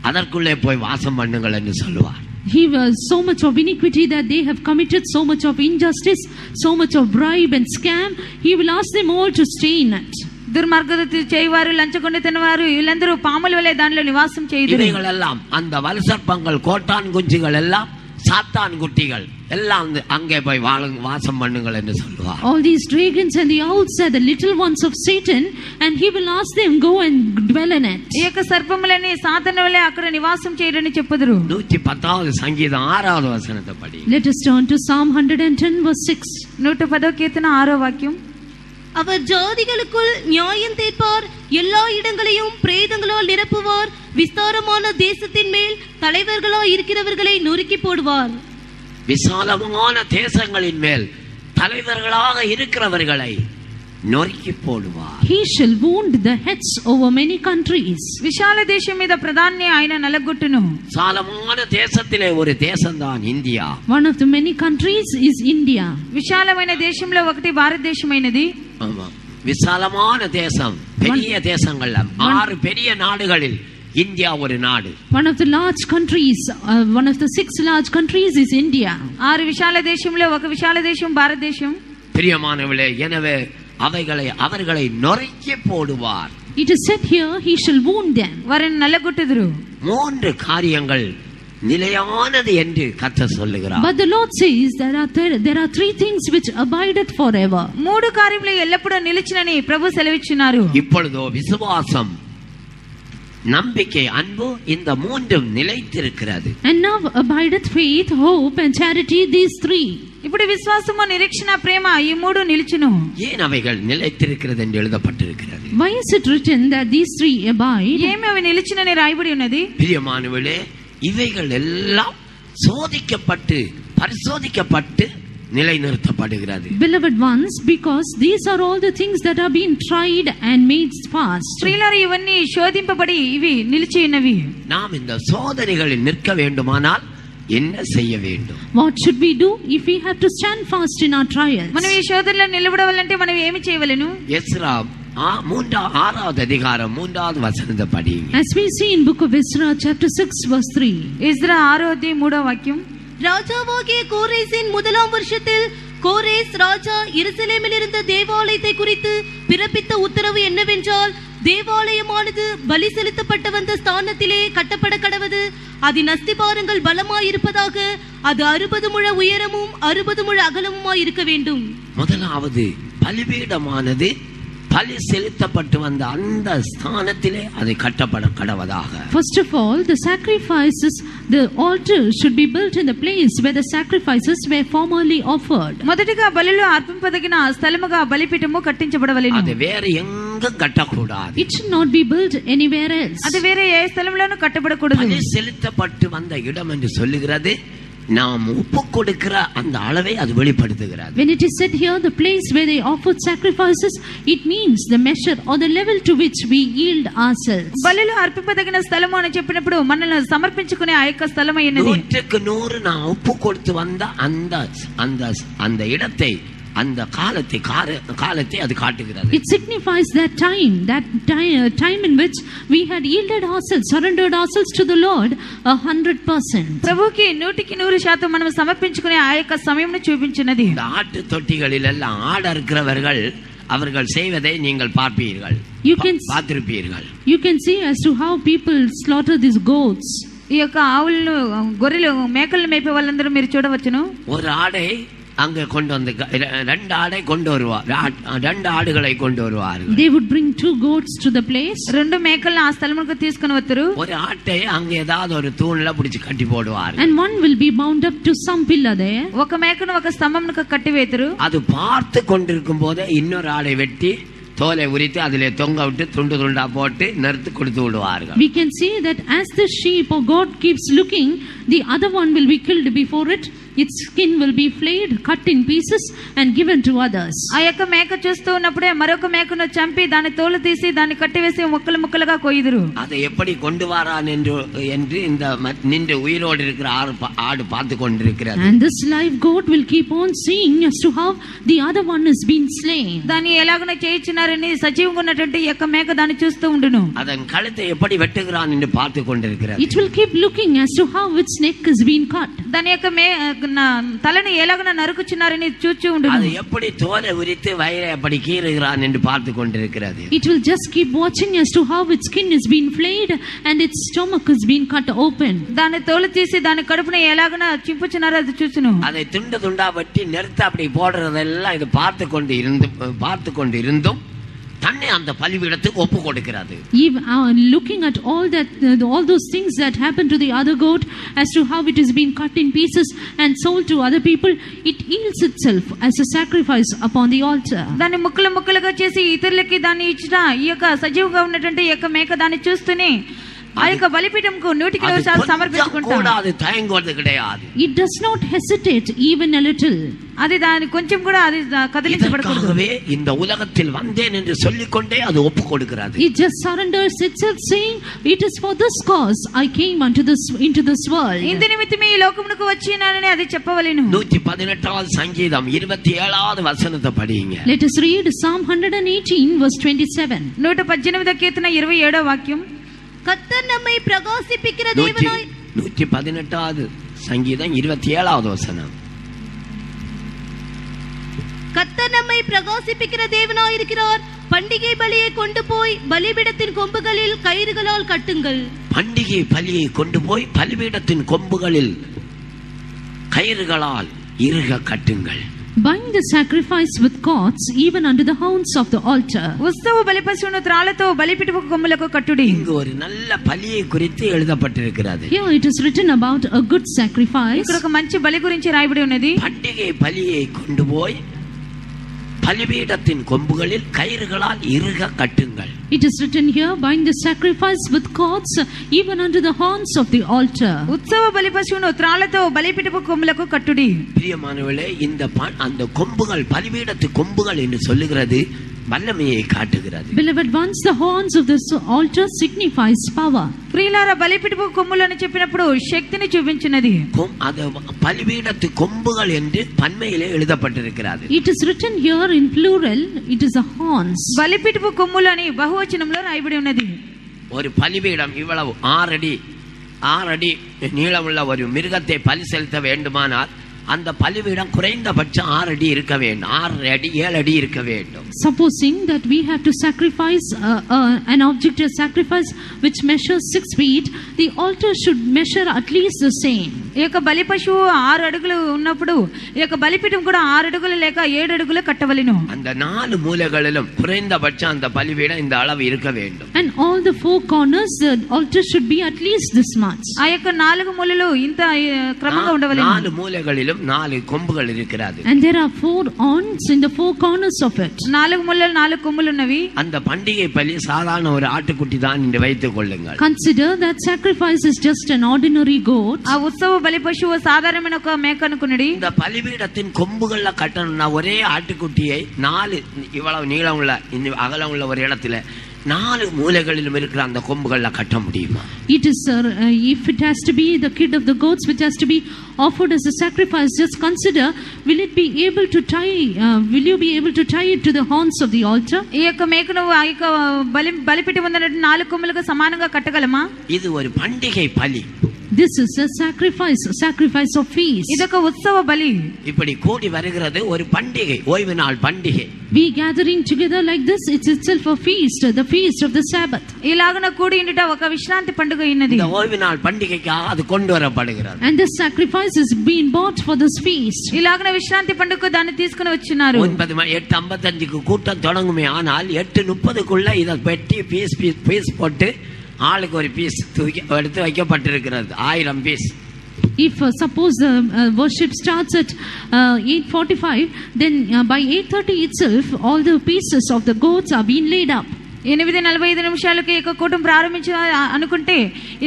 Speaker 1: அதற்குள்ளே போய் வாசம் பண்ணுங்கள் என்று சொல்லுவார்.
Speaker 2: He was so much of iniquity that they have committed, so much of injustice, so much of bribe and scam. He will ask them all to stay in it.
Speaker 3: దుర్మార్గత చేయవారు, లంచగొండి తినవారు, వీళ్ళందరూ పాముల వలె దానిలో నివాసం చేయుదురు.
Speaker 1: இவைகள் எல்லாம், அந்த வலுசர்ப்பங்கள், கோட்டான் குஞ்சுகள் எல்லாம், சாத்தான் குட்டிகள் எல்லாம் அங்கே போய் வாசம் பண்ணுங்கள் என்று சொல்லுவார்.
Speaker 2: All these dragons and the owls are the little ones of Satan, and he will ask them go and dwell in it.
Speaker 3: ఈ యొక్క సర్పములని సాతాను వలె అక్కడ నివాసం చేయడని చెప్పుదురు.
Speaker 1: 110వ సంగీతం 6వ వచనத்தை படி.
Speaker 2: Let us turn to Psalm 110 verse 6.
Speaker 3: 110వ కీర్తన 6వ వాక్యం.
Speaker 4: அவர் ஜாதிகளுக்குள் நியாயம் தீர்ப்பார், எல்லா இடங்களையும் பிரேதங்களால் நிரப்புவார், விஸ்தாரமான தேசத்தின் மேல் தலைவர்களாய் இருக்கிறவர்களை நொறுக்கி போடுவார்.
Speaker 1: விசாலமான தேசங்களின் மேல் தலைவர்களாக இருக்கிறவர்களை நொறுக்கி போடுவார்.
Speaker 2: He shall wound the heads over many countries.
Speaker 3: విశాల దేశం మీద ప్రధాన్ని ఆయన నలగొట్టును.
Speaker 1: విశాలமான தேசத்திலே ஒரு தேசம்தான் India.
Speaker 2: One of the many countries is India.
Speaker 3: విశాలమైన దేశంలో ఒకటి భారతదేశమైనది.
Speaker 1: ஆமா, விசாலமான தேசம், பெரிய தேசங்கள், 6 பெரிய நாடுகளில் இந்தியா ஒரு நாடு.
Speaker 2: One of the large countries, one of the 6 large countries is India.
Speaker 3: 6 విశాల దేశంలో ఒక విశాల దేశం భారతదేశం.
Speaker 1: பிரியமானவர்களே, எனவே அவர்களை நொறுக்கி போடுவார்.
Speaker 2: It is said here, he shall wound them.
Speaker 3: వారిని నలగొట్టుదురు.
Speaker 1: 3 காரியங்கள் நிலையானது என்று கர்த்தர் சொல்லுகிறார்.
Speaker 2: But the Lord says there are 3 things which abideth forever.
Speaker 3: 3 కార్యములు ఎల్లప్పుడూ నిలిచినని ప్రభు సెలవిచ్చున్నారు.
Speaker 1: இப்பொழுதோ விசுவாசம், நம்பிக்கை, அன்பு, இந்த 3 நிலைத்திருக்கிறது.
Speaker 2: And now abideth faith, hope and charity, these 3.
Speaker 3: ఇప్పుడు విశ్వాసము, నిరీక్షణ, ప్రేమ, ఈ 3 నిలిచును.
Speaker 1: ஏன் அவைகள் நிலைத்திருக்கிறது என்று எழுதப்பட்டிருக்கிறது?
Speaker 2: Why is it written that these 3 abide?
Speaker 3: ఏమి అవి నిలిచినని రాయబడి ఉన్నది?
Speaker 1: பிரியமானவர்களே, இவைகள் எல்லாம் சோதிக்கப்பட்டு பரிசோதிக்கப்பட்டு நிலைநிறுத்தப்படுகிறது.
Speaker 2: Beloved ones, because these are all the things that are being tried and made fast.
Speaker 3: ప్రియులారా, ఇవన్నీ శోధింపబడి ఇవి నిలిచి ఉన్నవి.
Speaker 1: நாம் இந்த சோதனைகளில் நிற்க வேண்டுமானால் என்ன செய்ய வேண்டும்?
Speaker 2: What should we do if we have to stand fast in our trials?
Speaker 3: మనం ఈ శోధనలో నిలబడాలంటే మనం ఏమి చేయవలెను?
Speaker 1: எஸ்ரா 6வது அதிகாரம் 3வது வசனத்தை படிங்க.
Speaker 2: As we see in book of Ezra chapter 6 verse 3.
Speaker 3: Ezra 6వ அத்தியாயம் 3వ வாக்கியம்.
Speaker 4: ராஜாவாகிய கோரேசின் முதலாம் வருஷத்தில் கோரேஸ் ராஜா எருசலேமில் இருந்த தேவாலயத்தை குறித்து பிறப்பித்த உத்தரவு என்னவென்றால், தேவாலயமானது பலி செலுத்தப்பட்ட வந்த ஸ்தானத்திலே கட்டப்பட கடவது. அதன் அஸ்திபாரங்கள் பலமாயிருப்பதாக. அது 60 முழ உயரமும் 60 முழ அகலமுமாய் இருக்க வேண்டும்.
Speaker 1: முதலாவது பலிபீடமானது பலி செலுத்தப்பட்டு வந்த அந்த ஸ்தானத்திலே அது கட்டப்பட கடவதாக.
Speaker 2: First of all, the sacrifices, the altar should be built in the place where the sacrifices were formerly offered.
Speaker 3: మొదటిగా బలులు అర్పింపదగిన స్థలముగా బలిపీఠము కట్టించబడవలెను.
Speaker 1: அது வேற எங்கும் கட்டக்கூடாது.
Speaker 2: It should not be built anywhere else.
Speaker 3: అది వేరే ఏ స్థలంలోనూ కట్టబడకూడదు.
Speaker 1: பலி செலுத்தப்பட்டு வந்த இடம் என்று சொல்லுகிறது நாம் ஒப்பு கொடுக்கிற அந்த அளவை அது வெளிப்படுத்துகிறது.
Speaker 2: When it is said here the place where they offered sacrifices, it means the measure or the level to which we yield ourselves.
Speaker 3: బలులు అర్పింపదగిన స్థలము అని చెప్పినప్పుడు మనల్ని సమర్పించుకునే ఆ యొక్క స్థలం అయినది.
Speaker 1: 100% நான் ஒப்பு கொடுத்து வந்த அந்த அந்த அந்த இடத்தை அந்த காலத்தை அது காட்டுகிறது.
Speaker 2: It signifies that time in which we had yielded ourselves, surrendered ourselves to the Lord 100%.
Speaker 3: ప్రభుకి 100% మనం సమర్పించుకునే ఆ యొక్క సమయంను చూపించినది.
Speaker 1: ஆட்டு தொட்டிகளில் எல்லாம் ஆட இருக்கிறவர்கள் அவர்கள் செய்வதை நீங்கள் பார்ப்பீர்கள், பார்த்திருப்பீர்கள்.
Speaker 2: You can see as to how people slaughter these goats.
Speaker 3: ఈ యొక్క ఆవులను గొర్రెలు మేకలను మేపే వాళ్ళందరూ మీరు చూడవచ్చును.
Speaker 1: ஒரு ஆடை அங்க கொண்டு வந்து 2 ஆடை கொண்டு வருவார், 2 ஆடுகளை கொண்டு வருவார்கள்.
Speaker 2: They would bring 2 goats to the place.
Speaker 3: 2 మేకలను ఆ స్థలముకు తీసుకొని వస్తారు.
Speaker 1: ஒரு ஆட்டை அங்க ஏதாவது ஒரு தூண்ல பிடிச்சு கட்டி போடுவார்கள்.
Speaker 2: And one will be bound up to some pillar there.
Speaker 3: ఒక మేకను ఒక స్తంభమునకు కట్టి వేతురు.
Speaker 1: அது பார்த்து கொண்டிருக்கும் போதே இன்னொரு ஆடை வெட்டி தோலை உரித்து அதிலே தொங்க விட்டு துண்டு துண்டா போட்டு நிறுத்து கொடுத்து விடுவார்கள்.
Speaker 2: We can see that as the sheep or goat keeps looking, the other one will be killed before it. Its skin will be flayed, cut in pieces and given to others.
Speaker 3: ఆ యొక్క మేక చూస్తూ ఉన్నప్పుడే మరొక మేకను చంపి దాని తోలు తీసి దాన్ని కట్టివేసి ముక్కలు ముక్కలుగా కొయ్యుదురు.
Speaker 1: அதை எப்படி கொண்டு வரான் என்று இந்த நின்று உயிரோடு இருக்கிற ஆடு பார்த்து கொண்டிருக்கிறது.
Speaker 2: And this live goat will keep on seeing as to how the other one is being slain.
Speaker 3: దాన్ని ఎలాగన చేయించినారని సజీవంగా ఉన్నటువంటి ఈ యొక్క మేక దాన్ని చూస్తూ ఉండును.
Speaker 1: அதன் கழுத்தை எப்படி வெட்டுகிறான் என்று பார்த்து கொண்டிருக்கிறது.
Speaker 2: It will keep looking as to how its neck is being cut.
Speaker 3: దాని యొక్క తలని ఎలాగన నరుకుచున్నారని చూచూ ఉండును.
Speaker 1: அது எப்படி தோலை உரித்து வயிறை எப்படி கீறுகிறான் என்று பார்த்து கொண்டிருக்கிறது.
Speaker 2: It will just keep watching as to how its skin is being flayed and its stomach is being cut open.
Speaker 3: దాని తోలు తీసి దాని కడుపున ఎలాగన చింపుచున్నారో అది చూచును.
Speaker 1: அதை துண்டு துண்டா வெட்டி நிறுத்த அப்படி போடுறதெல்லாம் இது பார்த்து கொண்டு இருந்தும் தன்னை அந்த பலிபீடத்துக்கு ஒப்பு கொடுக்கிறது.
Speaker 2: Looking at all those things that happened to the other goat as to how it is being cut in pieces and sold to other people, it yields itself as a sacrifice upon the altar.
Speaker 3: దాన్ని ముక్కలు ముక్కలుగా చేసి ఇతరులకి దాన్ని ఇచ్చిన ఈ యొక్క సజీవంగా ఉన్నటువంటి ఈ యొక్క మేక దాన్ని చూస్తూనే ఆ యొక్క బలిపీఠంకు 100% సమర్పించుకుంటాడు.
Speaker 1: அது தயங்குவது கிடையாது.
Speaker 2: It does not hesitate even a little.
Speaker 3: అది దాని కొంచెం కూడా అది కదిలించబడకూడదు.
Speaker 1: இதுவே இந்த உலகத்தில் வந்தேன் என்று சொல்லிக்கொண்டே அது ஒப்பு கொடுக்கிறது.
Speaker 2: It just surrenders itself saying, it is for this cause I came into this world.
Speaker 3: ఇందు నిమిత్తమే ఈ లోకమునకు వచ్చినానని అది చెప్పవలెను.
Speaker 1: 118வது சங்கீதம் 27வது வசனத்தை படிங்க.
Speaker 2: Let us read Psalm 118 verse 27.
Speaker 3: 118వ కీర్తన 27వ వాక్యం.
Speaker 4: கர்த்தர் நம்மை பிரகாசிப்பிக்கிற தேவனாய்.
Speaker 1: 118வது சங்கீதம் 27வது வசனம்.
Speaker 4: கர்த்தர் நம்மை பிரகாசிப்பிக்கிற தேவனாய் இருக்கிறார். பண்டிகை பலியை கொண்டு போய் பலிபீடத்தின் கொம்புகளில் கயிறுகளால் கட்டுங்கள்.
Speaker 1: பண்டிகை பலியை கொண்டு போய் பலிபீடத்தின் கொம்புகளில் கயிறுகளால் இறுக கட்டுங்கள்.
Speaker 2: Bind the sacrifice with cords even under the horns of the altar.
Speaker 3: ఉత్సవ బలిపశువును త్రాళ్లతో బలిపీఠపు కొమ్ములకు కట్టుడి.
Speaker 1: இங்கு ஒரு நல்ல பலியை குறித்து எழுதப்பட்டிருக்கிறது.
Speaker 2: Here it is written about a good sacrifice.
Speaker 3: ఇక్కడ ఒక మంచి బలి గురించి రాయబడి ఉన్నది.
Speaker 1: பண்டிகை பலியை கொண்டு போய் பலிபீடத்தின் கொம்புகளில் கயிறுகளால் இறுக கட்டுங்கள்.
Speaker 2: It is written here, bind the sacrifice with cords even under the horns of the altar.
Speaker 3: ఉత్సవ బలిపశువును త్రాళ్లతో బలిపీఠపు కొమ్ములకు కట్టుడి.
Speaker 1: பிரியமானவர்களே, இந்த அந்த கொம்புகள் பலிபீடத்து கொம்புகள் என்று சொல்லுகிறது வல்லமையை காட்டுகிறது.
Speaker 2: Beloved ones, the horns of the altar signifies power.
Speaker 3: ప్రియులారా బలిపీఠపు కొమ్ములు అని చెప్పినప్పుడు శక్తిని చూపించినది.
Speaker 1: அது பலிபீடத்து கொம்புகள் என்று பன்மையிலே எழுதப்பட்டிருக்கிறது.
Speaker 2: It is written here in plural, it is a horns.
Speaker 3: బలిపీఠపు కొమ్ములు అని బహువచనంలో రాయబడి ఉన్నది.
Speaker 1: ஒரு பலிபீடம் இவ்வளவு 6 அடி நீளமுள்ள ஒரு மிருகத்தை பலி செலுத்த வேண்டுமானால் அந்த பலிபீடம் குறைந்தபட்சம் 6 அடி இருக்க வேண்டும். 6 அடி 7 அடி இருக்க வேண்டும்.
Speaker 2: Supposing that we have to sacrifice an object of sacrifice which measures 6 feet, the altar should measure at least the same.
Speaker 3: ఈ యొక్క బలి పశువు 6 అడుగులు ఉన్నప్పుడు ఈ యొక్క బలిపీఠం కూడా 6 అడుగులు లేక 7 అడుగులు కట్టవలెను.
Speaker 1: அந்த 4 மூலைகளிலும் குறைந்தபட்சம் அந்த பலிபீடம் இந்த அளவு இருக்க வேண்டும்.
Speaker 2: And all the 4 corners, the altar should be at least this much.
Speaker 3: ఆ యొక్క 4 మూలలు ఇంత క్రమంగా ఉండవలెను.
Speaker 1: 4 மூலைகளிலும் 4 கொம்புகள் இருக்கிறது.
Speaker 2: And there are 4 horns in the 4 corners of it.
Speaker 3: 4 మూలలు 4 కొమ్ములు ఉన్నవి.
Speaker 1: அந்த பண்டிகை பலி சாதாரண ஒரு ஆட்டுக்குட்டி தான் என்று வைத்துக் கொள்ளுங்கள்.
Speaker 2: Consider that sacrifice is just an ordinary goat.
Speaker 3: ఆ ఉత్సవ బలి పశువు సాధారణమైన ఒక మేక అనుకున్నది.
Speaker 1: இந்த பலிபீடத்தின் கொம்புகள்ல கட்டணும்னா ஒரே ஆட்டுக்குட்டியை 4 இவ்வளவு நீளம் உள்ள அகலம் உள்ள ஒரு இடத்துல 4 மூலைகளிலும் இருக்கிற அந்த கொம்புகள்ல கட்ட முடியுமா?
Speaker 2: It is if it has to be the kid of the goats which has to be offered as a sacrifice, just consider, will you be able to tie it to the horns of the altar?
Speaker 3: ఈ యొక్క మేకను ఆ యొక్క బలిపీఠం ఉన్న 4 కొమ్ములకు సమానంగా కట్టగలమా?
Speaker 1: இது ஒரு பண்டிகை பலி.
Speaker 2: This is a sacrifice of feast.
Speaker 3: ఇదొక ఉత్సవ బలి.
Speaker 1: இப்படி கூடி வருகிறது ஒரு பண்டிகை, ஓய்வு நாள் பண்டிகை.
Speaker 2: We gathering together like this, it's itself a feast, the feast of the Sabbath.
Speaker 3: ఇలాగన కూడి ఉండుట ఒక విశ్రాంతి పండుగ అయినది.
Speaker 1: இந்த ஓய்வு நாள் பண்டிகைக்காக அது கொண்டு வரப்படுகிறது.
Speaker 2: And this sacrifice is being bought for this feast.
Speaker 3: ఇలాగన విశ్రాంతి పండుగకు దాన్ని తీసుకొని వచ్చినారు.
Speaker 1: 8:55க்கு கூட்டம் தொடங்குமே, ஆனால் 8:30க்குள்ள இத வெட்டி பீஸ் போட்டு ஆளுக்கு ஒரு பீஸ் எடுத்து வைக்கப்பட்டிருக்கிறது. 1000 piece.
Speaker 2: If suppose the worship starts at 8:45, then by 8:30 itself all the pieces of the goats are being laid up.
Speaker 3: 8:45 నిమిషాలకి ఈ యొక్క కూటం ప్రారంభించ అనుకుంటే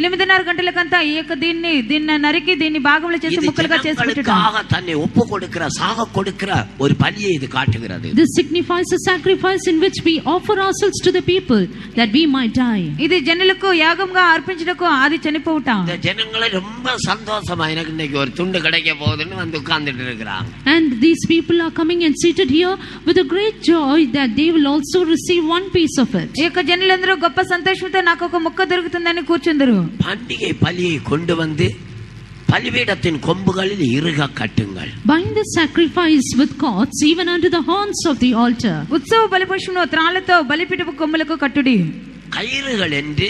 Speaker 3: 8:30 గంటలకంతా ఈ యొక్క దీన్ని నరికి దీన్ని భాగంలో చేసి ముక్కలుగా చేసి పెట్టారు.
Speaker 1: தன்னை ஒப்பு கொடுக்கிற சாக கொடுக்கிற ஒரு பலியை இது காட்டுகிறது.
Speaker 2: This signifies a sacrifice in which we offer ourselves to the people that we might die.
Speaker 3: ఇది జనులకు యాగంగా అర్పించుటకు అది చనిపోవుట.
Speaker 1: இந்த ஜனங்களே ரொம்ப சந்தோஷமா எனக்கு இன்னைக்கு ஒரு துண்டு கிடைக்க போகுதுன்னு வந்து உட்கார்ந்துட்டு இருக்காங்க.
Speaker 2: And these people are coming and seated here with a great joy that they will also receive one piece of it.
Speaker 3: ఈ యొక్క జనులందరూ గొప్ప సంతోషంతో నాకు ఒక ముక్క దొరుకుతుందని కూర్చుందరు.
Speaker 1: பண்டிகை பலியை கொண்டு வந்து பலிபீடத்தின் கொம்புகளில் இறுக கட்டுங்கள்.
Speaker 2: Bind the sacrifice with cords even under the horns of the altar.
Speaker 3: ఉత్సవ బలిపశువును త్రాళ్లతో బలిపీఠపు కొమ్ములకు కట్టుడి.
Speaker 1: கயிறுகள் என்று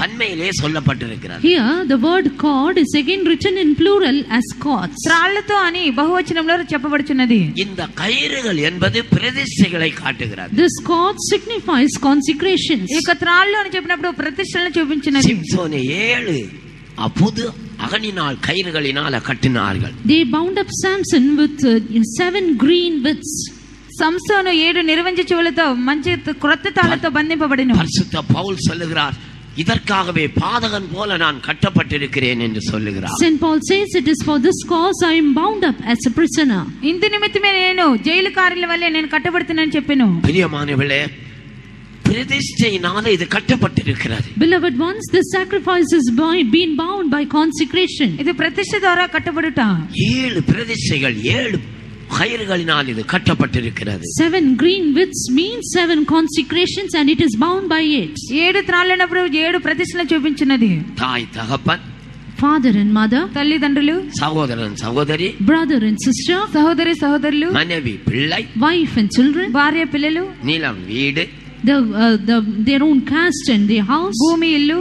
Speaker 1: பன்மையிலே சொல்லப்பட்டிருக்கிறது.
Speaker 2: Here the word cord is again written in plural as cords.
Speaker 3: త్రాళ్లతో అని బహువచనంలో చెప్పబడుచున్నది.
Speaker 1: இந்த கயிறுகள் என்பது பிரதிஷ்டைகளை காட்டுகிறது.
Speaker 2: This cord signifies consecrations.
Speaker 3: ఈ యొక్క త్రాళ్ళు అని చెప్పినప్పుడు ప్రతిష్టలను చూపించినది.
Speaker 1: சிம்சோனை 7 புது அகனினால் கயிறுகளினால் கட்டினார்கள்.
Speaker 2: They bound up Samson with 7 green withs.
Speaker 3: సంసోను 7 నిర్వంజ చెవులతో మంచి క్రొత్త తాళ్లతో బంధింపబడిన.
Speaker 1: பரிசுத்த பவுல் சொல்லுகிறார், இதற்காகவே பாதகன் போல நான் கட்டப்பட்டிருக்கிறேன் என்று சொல்லுகிறார்.
Speaker 2: Saint Paul says, it is for this cause I am bound up as a prisoner.
Speaker 3: ఇందు నిమిత్తమే నేను జైలు కార్యాల వల్లే నేను కట్టబడుతున్నానని చెప్పాను.
Speaker 1: பிரியமானவர்களே, பிரதிஷ்டையினால இது கட்டப்பட்டிருக்கிறது.
Speaker 2: Beloved ones, this sacrifice is being bound by consecration.
Speaker 3: ఇది ప్రతిష్ఠ ద్వారా కట్టబడుట.
Speaker 1: 7 பிரதிஷ்டைகள் 7 கயிறுகளினால் இது கட்டப்பட்டிருக்கிறது.
Speaker 2: 7 green withs means 7 consecrations and it is bound by it.
Speaker 3: 7 త్రాళ్ళనప్పుడు 7 ప్రతిష్టలను చూపించినది.
Speaker 1: தாய் தகப்பன்,
Speaker 2: Father and mother,
Speaker 3: తల్లిదండ్రులు,
Speaker 1: சகோதரன் சகோதரி,
Speaker 2: brother and sister,
Speaker 3: సహోదరి సహోదరులు,
Speaker 1: மனைவி பிள்ளை,
Speaker 2: wife and children,
Speaker 3: భార్య పిల్లలు,
Speaker 1: நிலம் வீடு,
Speaker 2: their own caste and their house,
Speaker 3: భూమి ఇల్లు,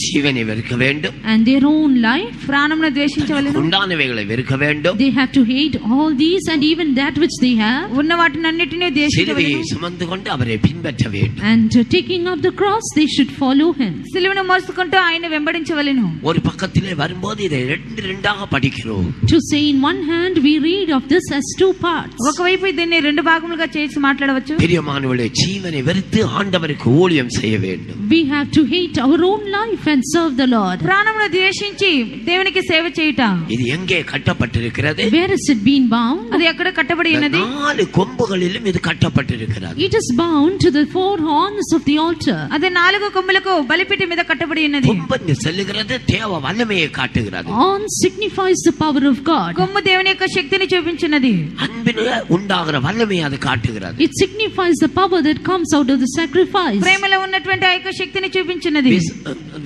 Speaker 1: ஜீவனை வெறுக்க வேண்டும்,
Speaker 2: and their own life,
Speaker 3: ప్రాణమును ద్వేషించవలెను,
Speaker 1: உண்டானவைகளை வெறுக்க வேண்டும்,
Speaker 2: they have to hate all these and even that which they have,
Speaker 3: ఉన్న వాటినన్నిటిని
Speaker 1: சிலுவையை
Speaker 3: ద్వేషించవలెను,
Speaker 1: சுமந்து கொண்டு அவரை பின்பற்ற வேண்டும்.
Speaker 2: and taking up the cross they should follow him.
Speaker 3: సిలువను మోసుకుంటూ ఆయన వెంబడించవలెను.
Speaker 1: ஒரு பக்கத்திலே வரும்போது இதை 2 படிக்கிறோம்.
Speaker 2: To say in one hand we read of this as 2 parts.
Speaker 3: ఒకవైపు దీన్ని 2 భాగములుగా చేసి మాట్లాడవచ్చు.
Speaker 1: பிரியமானவர்களே, ஜீவனை வெறுத்து ஆண்டவருக்கு ஊழியம் செய்ய வேண்டும்.
Speaker 2: We have to hate our own life and serve the Lord.
Speaker 3: ప్రాణమును ద్వేషించి దేవునికి సేవ చేయుట.
Speaker 1: இது எங்கே கட்டப்பட்டிருக்கிறது?
Speaker 2: Where is it been bound?
Speaker 3: అది ఎక్కడ కట్టబడి ఉన్నది?
Speaker 1: 4 கொம்புகளிலும் இது கட்டப்பட்டிருக்கிறது.
Speaker 2: It is bound to the 4 horns of the altar.
Speaker 3: అది 4 కొమ్ములకు బలిపీఠం మీద కట్టబడి ఉన్నది.
Speaker 1: கொம்பு செல்லுகிறது தேவ வல்லமையை காட்டுகிறது.
Speaker 2: Horn signifies the power of God.
Speaker 3: కొమ్ము దేవుని యొక్క శక్తిని చూపించున్నది.
Speaker 1: அன்பினால உண்டாகிற வல்லமையை அது காட்டுகிறது.
Speaker 2: It signifies the power that comes out of the sacrifice.
Speaker 3: ప్రేమలో ఉన్నటువంటి ఆ యొక్క శక్తిని చూపించున్నది.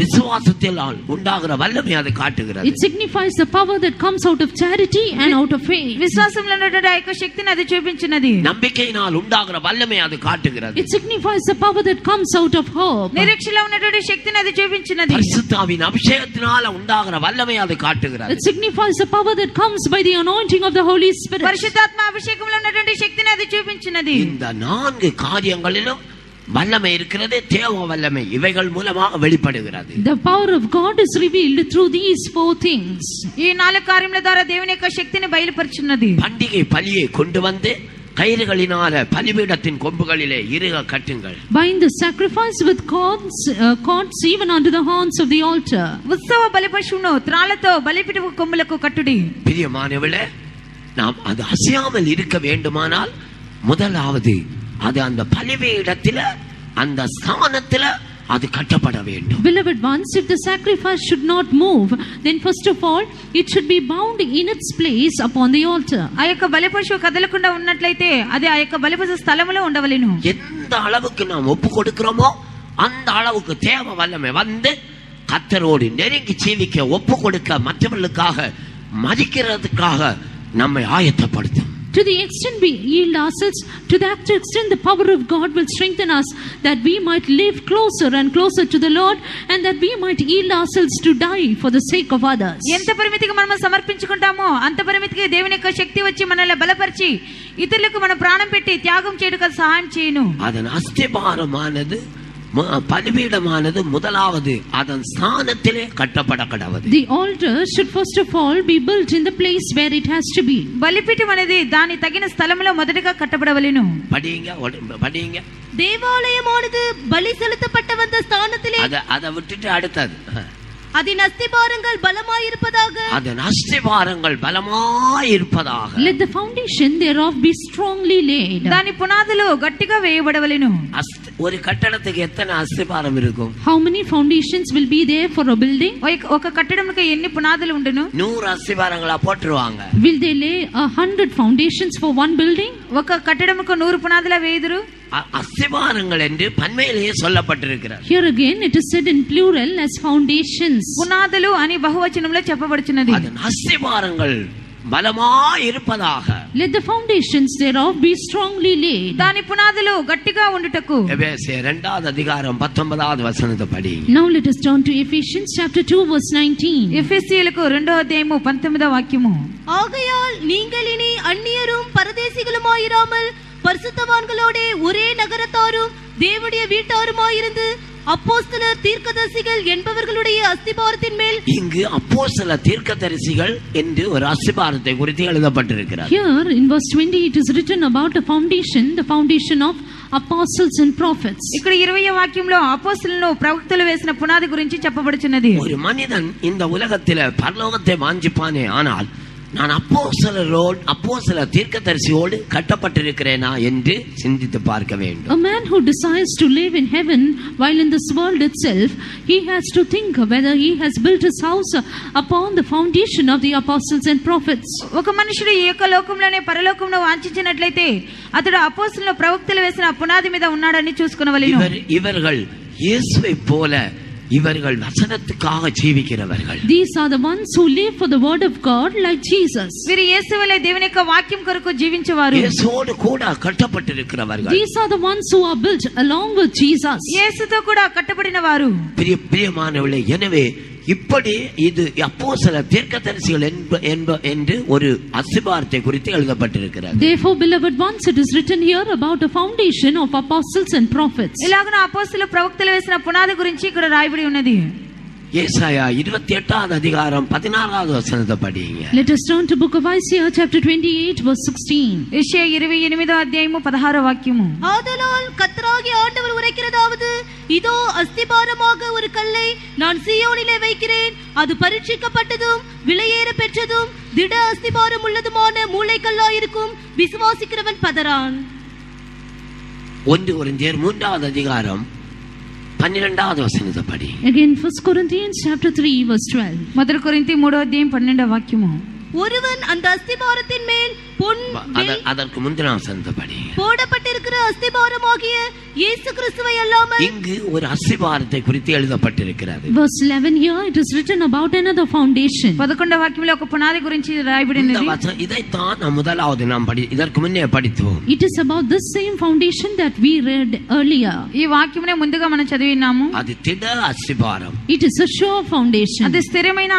Speaker 1: விசுவாசத்தினால் உண்டாகிற வல்லமையை அது காட்டுகிறது.
Speaker 2: It signifies the power that comes out of charity and out of faith.
Speaker 3: విశ్వాసంలో ఉన్నటువంటి ఆ యొక్క శక్తిని అది చూపించున్నది.
Speaker 1: நம்பிக்கையினால் உண்டாகிற வல்லமையை அது காட்டுகிறது.
Speaker 2: It signifies the power that comes out of hope.
Speaker 3: నిరీక్షలో ఉన్నటువంటి శక్తిని అది చూపించున్నది.
Speaker 1: பரிசுத்தாவின் அபிஷேகத்தினால உண்டாகிற வல்லமையை அது காட்டுகிறது.
Speaker 2: It signifies the power that comes by the anointing of the Holy Spirit.
Speaker 3: పరిశుద్ధాత్మ అభిషేకంలో ఉన్నటువంటి శక్తిని అది చూపించున్నది.
Speaker 1: இந்த 4 காரியங்களிலும் வல்லமை இருக்கிறது. தேவ வல்லமை இவைகள் மூலமாக வெளிப்படுகிறது.
Speaker 2: The power of God is revealed through these 4 things.
Speaker 3: ఈ 4 కార్యముల ద్వారా దేవుని యొక్క శక్తిని బయలుపరుచున్నది.
Speaker 1: பண்டிகை பலியை கொண்டு வந்து கயிறுகளினால பலிபீடத்தின் கொம்புகளிலே இறுக கட்டுங்கள்.
Speaker 2: Bind the sacrifice with cords even unto the horns of the altar.
Speaker 3: ఉత్సవ బలిపశువును త్రాళ్లతో బలిపీఠపు కొమ్ములకు కట్టుడి.
Speaker 1: பிரியமானவர்களே, நாம் அது அசையாமல் இருக்க வேண்டுமானால் முதலாவது அது அந்த பலிபீடத்தில அந்த ஸ்தானத்தில அது கட்டப்பட வேண்டும்.
Speaker 2: Beloved ones, if the sacrifice should not move, then first of all it should be bound in its place upon the altar.
Speaker 3: ఆ యొక్క బలిపశువు కదలకుండా ఉన్నట్లయితే అది ఆ యొక్క బలిపశు స్థలములో ఉండవలెను.
Speaker 1: எந்த அளவுக்கு நாம் ஒப்பு கொடுக்கிறோமோ அந்த அளவுக்கு தேவ வல்லமை வந்து கர்த்தரோடு நெருங்கி ஜீவிக்க ஒப்பு கொடுக்க மற்றவர்களுக்காக மதிக்கிறதுக்காக நம்மை ஆயத்தப்படுத்தும்.
Speaker 2: To the extent we yield ourselves, to that extent the power of God will strengthen us, that we might live closer and closer to the Lord, and that we might yield ourselves to die for the sake of others.
Speaker 3: ఎంత పరిమితికి మనం సమర్పించుకుంటామో అంత పరిమితికి దేవుని యొక్క శక్తి వచ్చి మనల్ని బలపరిచి ఇతరులకు మనం ప్రాణం పెట్టి త్యాగం చేయడానికి సహాయం చేయను.
Speaker 1: அதன் அஸ்திபாரமானது பலிபீடமானது முதலாவது அதன் ஸ்தானத்திலே கட்டப்பட கடவுது.
Speaker 2: The altar should first of all be built in the place where it has to be.
Speaker 3: బలిపీఠం అనేది దాని తగిన స్థలంలో మొదటగా కట్టబడవలెను.
Speaker 1: படிங்க.
Speaker 4: தேவாலயமானது பலி செலுத்தப்பட்ட வந்த ஸ்தானத்திலே
Speaker 1: அத விட்டுட்டு அடுத்தது
Speaker 4: அதன் அஸ்திபாரங்கள் பலமாயிருப்பதாக.
Speaker 2: Let the foundation thereof be strongly laid.
Speaker 3: దాని పునాదులు గట్టిగా వేయబడవలెను.
Speaker 1: ஒரு கட்டடத்துக்கு எத்தனை அஸ்திபாரம் இருக்கும்?
Speaker 2: How many foundations will be there for a building?
Speaker 3: ఒక కట్టడంకి ఎన్ని పునాదులు ఉండును?
Speaker 1: 100 అస్తిபாரங்களா போட்டுருவாங்க.
Speaker 2: Will they lay 100 foundations for one building?
Speaker 3: ఒక కట్టడంకు 100 పునాదుల వేయుదురు.
Speaker 1: அஸ்திபாரங்கள் என்று பன்மையிலேயே சொல்லப்பட்டிருக்கிறது.
Speaker 2: Here again it is said in plural as foundations.
Speaker 3: పునాదులు అని బహువచనంలో చెప్పబడుచున్నది.
Speaker 1: அதன் அஸ்திபாரங்கள் பலமாய் இருப்பதாக.
Speaker 2: Let the foundations thereof be strongly laid.
Speaker 3: దాని పునాదులు గట్టిగా ఉండుటకు.
Speaker 1: எபேசியர் 2வது அதிகாரம் 19வது வசனத்தை படிங்க.
Speaker 2: Now let us turn to Ephesians chapter 2 verse 19.
Speaker 3: ఎఫెసీయులకు 2వ అధ్యాయము 19వ వాక్యము.
Speaker 4: ஆகையால் நீங்கள் இனி அந்நியரும் பரதேசிகளுமாயிராமல் பரிசுத்தவான்களோடே ஒரே நகரத்தாரும் தேவனுடைய வீட்டாருமாயிருந்து அப்போஸ்தலர் தீர்க்கதரிசிகள் என்பவர்களுடைய அஸ்திபாரத்தின் மேல்.
Speaker 1: இங்கு அப்போஸ்தலர் தீர்க்கதரிசிகள் என்று ஒரு அஸ்திபாரத்தை குறித்து எழுதப்பட்டிருக்கிறது.
Speaker 2: Here in verse 20 it is written about a foundation, the foundation of apostles and prophets.
Speaker 3: ఇక్కడ 20వ వాక్యంలో అపోస్తలులను ప్రవక్తలు వేసిన పునాది గురించి చెప్పబడుచున్నది.
Speaker 1: ஒரு மனிதன் இந்த உலகத்திலே பரலோகத்தை வாஞ்சிப்பானே ஆனால் நான் அப்போஸ்தலர் தீர்க்கதரிசியோடு கட்டப்பட்டிருக்கிறேனா என்று சிந்தித்து பார்க்க வேண்டும்.
Speaker 2: A man who desires to live in heaven while in this world itself, he has to think whether he has built his house upon the foundation of the apostles and prophets.
Speaker 3: ఒక మనుషుడు ఈ యొక్క లోకంలోనే పరలోకంలో వాంఛించినట్లయితే అతడు అపోస్తలులను ప్రవక్తలు వేసిన పునాది మీద ఉన్నాడని చూసుకొనవలెను.
Speaker 1: இவர்கள் இயேசுவை போல இவர்கள் வசனத்துக்காக ஜீவிக்கிறவர்கள்.
Speaker 2: These are the ones who live for the word of God like Jesus.
Speaker 3: వీరు యేసువలే దేవుని యొక్క వాక్యం కొరకు జీవించేవారు.
Speaker 1: యేసుவோடு கூட கட்டப்பட்டிருக்கிறவர்கள்.
Speaker 2: These are the ones who are built along with Jesus.
Speaker 3: యేసుతో కూడా కట్టబడిన వారు.
Speaker 1: பிரியமானவர்களே, எனவே இப்படி இது அப்போஸ்தலர் தீர்க்கதரிசிகள் என்று ஒரு அஸ்திபாரத்தை குறித்து எழுதப்பட்டிருக்கிறது.
Speaker 2: Therefore, beloved ones, it is written here about a foundation of apostles and prophets.
Speaker 3: ఇలాగన అపోస్తలులు ప్రవక్తలు వేసిన పునాది గురించి ఇక్కడ రాయబడి ఉన్నది.
Speaker 1: ஏசாயா 28வது அதிகாரம் 16வது வசனத்தை படிங்க.
Speaker 2: Let us turn to book of Isaiah chapter 28 verse 16.
Speaker 3: యెషయా 28వ అధ్యాయము 16వ వాక్యము.
Speaker 4: ஆதலால் கர்த்தராகிய ஆண்டவர் உரைக்கிறதாவது, இதோ அஸ்திபாரமாக ஒரு கல்லை நான் சீயோனிலே வைக்கிறேன், அது பரீட்சிக்கப்பட்டதும் விலையேற பெற்றதும் திட அஸ்திபாரம் உள்ளதுமான மூளைக்கல்லாயிருக்கும், விசுவாசிக்கிறவன் பதறான்.
Speaker 1: 1 கொரிந்தியர் 3வது அதிகாரம் 12வது வசனத்தை படி.
Speaker 2: Again 1 Corinthians chapter 3 verse 12.
Speaker 3: 1 కొరింథీ 3వ అధ్యాయం 12వ వాక్యము.
Speaker 4: ஒருவன் அந்த அஸ்திபாரத்தின் மேல் பொன்
Speaker 1: அதற்கு முந்தின வசனத்தை படி.
Speaker 4: போடப்பட்டிருக்கிற அஸ்திபாரமாகிய இயேசு கிறிஸ்துவை அல்லாமல்.
Speaker 1: இங்கு ஒரு அஸ்திபாரத்தை குறித்து எழுதப்பட்டிருக்கிறது.
Speaker 2: Verse 11 here it is written about another foundation.
Speaker 3: 11వ వాక్యంలో ఒక పునాది గురించి రాయబడినది.
Speaker 1: ఇదైతాన్ முதலாவது நாம் இதற்கு முன்னே படித்தோம்.
Speaker 2: It is about this same foundation that we read earlier.
Speaker 3: ఈ వాక్యమునే ముందుగా మనం చదివినాము.
Speaker 1: అది తిడ అస్తిభారం.
Speaker 2: It is a sure foundation.
Speaker 3: అది స్థిరమైన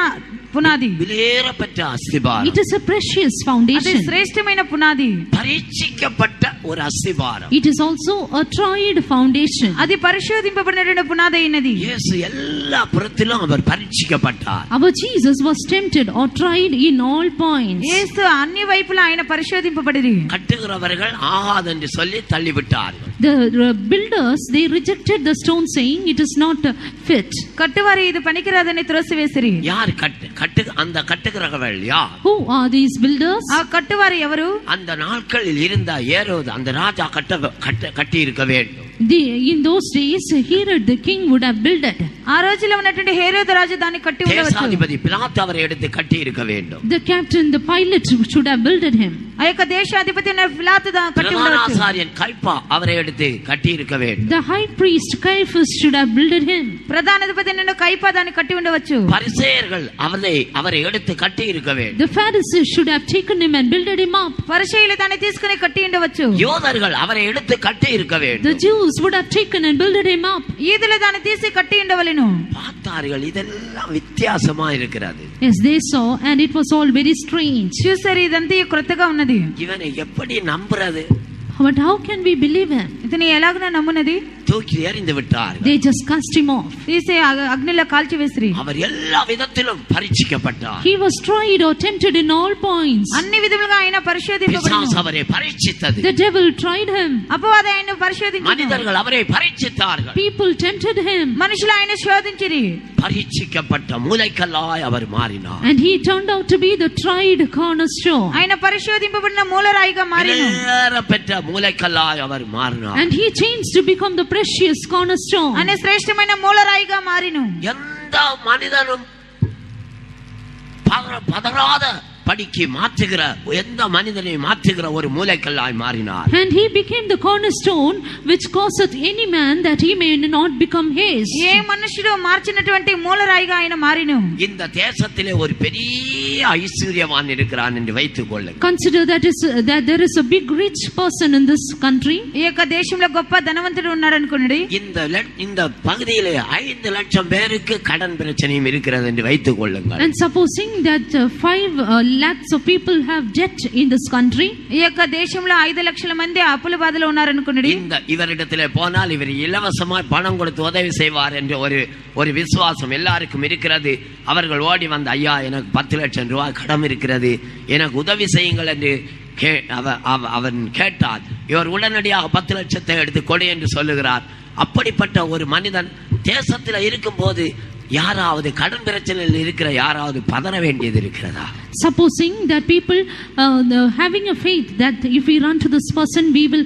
Speaker 3: పునాది.
Speaker 1: విలువైన అస్తిభారం.
Speaker 2: It is a precious foundation.
Speaker 3: అది శ్రేష్టమైన పునాది.
Speaker 1: పరీక్షించబడ్డ ఒక అస్తిభారం.
Speaker 2: It is also a tried foundation.
Speaker 3: అది పరిశోధింపబడిన పునాది అయినది.
Speaker 1: యేసు எல்லா புறத்திலும் அவர் பரீட்சிக்கப்பட்டார்.
Speaker 2: Our Jesus was tempted or tried in all points.
Speaker 3: యేసు అన్ని వైపులా ఆయన పరిశోధింపబడిరి.
Speaker 1: కట్టుகிறவர்கள் ஆகாதென்று சொல்லி தள்ளிவிட்டார்கள்.
Speaker 2: The builders they rejected the stone saying it is not fit.
Speaker 3: కట్టువారు ఇది పనికిరాదని త్రోసివేసిరి.
Speaker 1: யார் அந்த கட்டுகிறவர்கள் யார்?
Speaker 2: Who are these builders?
Speaker 3: ఆ కట్టువారు ఎవరు?
Speaker 1: அந்த நாட்களில் இருந்த ஏரோது அந்த ராஜா கட்டி இருக்க வேண்டும்.
Speaker 2: In those days Herod the king would have built it.
Speaker 3: ఆ రోజులో ఉన్నటువంటి హేరోదు రాజు దాన్ని కట్టి ఉండవచ్చు.
Speaker 1: దేశాధిపతి పిలాతు அவரை எடுத்து கட்டி இருக்க வேண்டும்.
Speaker 2: The captain the pilot should have built him.
Speaker 3: ఆ యొక్క దేశాధిపతి పిలాతు దాన్ని కట్టి ఉండవచ్చు.
Speaker 1: ప్రధానాచార్యన్ కైపా அவரை எடுத்து கட்டி இருக்க வேண்டும்.
Speaker 2: The high priest Caiaphas should have built him.
Speaker 3: ప్రధానాధిపతి Kaipa దాన్ని కట్టి ఉండవచ్చు.
Speaker 1: పరిసయ్యர்கள் அவரை எடுத்து கட்டி இருக்க வேண்டும்.
Speaker 2: The Pharisees should have taken him and built him up.
Speaker 3: పరిసయ్యులు దాన్ని తీసుకొని కట్టి ఉండవచ్చు.
Speaker 1: యోధர்கள் அவரை எடுத்து கட்டி இருக்க வேண்டும்.
Speaker 2: The Jews would have taken and built him up.
Speaker 3: యూదులు దాన్ని తీసి కట్టి ఉండవలెను.
Speaker 1: பார்த்தார்கள் இதெல்லாம் வித்தியாசமா இருக்கிறது.
Speaker 2: Yes, they saw and it was all very strange.
Speaker 3: చూసారు ఇదంతా కొత్తగా ఉన్నది.
Speaker 1: இவனை எப்படி நம்புறது?
Speaker 2: But how can we believe him?
Speaker 3: ఇతని ఎలాగన నమ్మునది?
Speaker 1: தூக்கி எறிந்து விட்டார்கள்.
Speaker 2: They just cast him off.
Speaker 3: తీసి అగ్నిలో కాల్చి వేసిరి.
Speaker 1: அவர் எல்லா விதத்திலும் பரீட்சிக்கப்பட்டார்.
Speaker 2: He was tried or tempted in all points.
Speaker 3: అన్ని విధములుగా ఆయన పరిశోధింపబడిను.
Speaker 1: பிசாசு அவரை பரீட்சித்தது.
Speaker 2: The devil tried him.
Speaker 3: అపవాది ఆయన పరిశోధించాడు.
Speaker 1: மனிதர்கள் அவரை பரீட்சித்தார்கள்.
Speaker 2: People tempted him.
Speaker 3: మనుషులు ఆయన శోధించిరి.
Speaker 1: பரீட்சிக்கப்பட்ட மூலைக்கல்லாய் அவர் மாறினார்.
Speaker 2: And he turned out to be the tried cornerstone.
Speaker 3: ఆయన పరిశోధింపబడిన మూలరాయిగా మారిను.
Speaker 1: பெற்ற மூலைக்கல்லாய் அவர் மாறினார்.
Speaker 2: And he changed to become the precious cornerstone.
Speaker 3: ఆయన శ్రేష్టమైన మూలరాయిగా మారిను.
Speaker 1: எந்த மனிதனும் பதறாத படிக்கு மாற்றுகிற எந்த மனிதனை மாற்றுகிற ஒரு மூலைக்கல்லாய் மாறினார்.
Speaker 2: And he became the cornerstone which causeth any man that he may not become his.
Speaker 3: ఏ మనుషుడు మార్చినటువంటి మూలరాయిగా ఆయన మారిను.
Speaker 1: இந்த தேசத்திலே ஒரு பெரிய ஐஸ்வர்யவான் இருக்கிறான் என்று வைத்துக் கொள்ளுங்கள்.
Speaker 2: Consider that there is a big rich person in this country.
Speaker 3: ఈ యొక్క దేశంలో గొప్ప ధనవంతుడు ఉన్నాడు అనుకోండి.
Speaker 1: இந்த పగదిயிலே 5 లక్షం பேருக்கு கடன் பிரச்சனையும் இருக்கிறது என்று வைத்துக் கொள்ளுங்கள்.
Speaker 2: And supposing that 5 lakhs of people have debt in this country.
Speaker 3: ఈ యొక్క దేశంలో 5 లక్షల మంది అప్పుల బాధలో ఉన్నారు అనుకోండి.
Speaker 1: இவரிடத்திலே போனால் இவர் இலவசமாய் பணம் கொடுத்து உதவி செய்வார் என்ற ஒரு விசுவாசம் எல்லாருக்கும் இருக்கிறது. அவர்கள் ஓடி வந்து, ஐயா எனக்கு 10 லட்சம் ரூபாய் கடன் இருக்கிறது, எனக்கு உதவி செய்யுங்கள் என்று அவன் கேட்டால் இவர் உடனடியாக 10 லட்சத்தை எடுத்து கொடு என்று சொல்லுகிறார். அப்படிப்பட்ட ஒரு மனிதன் தேசத்தில் இருக்கும் போது யாராவது கடன் பிரச்சனையில் இருக்கிற யாராவது பதற வேண்டியது இருக்கிறதா?
Speaker 2: Supposing that people having a faith that if we run to this person we will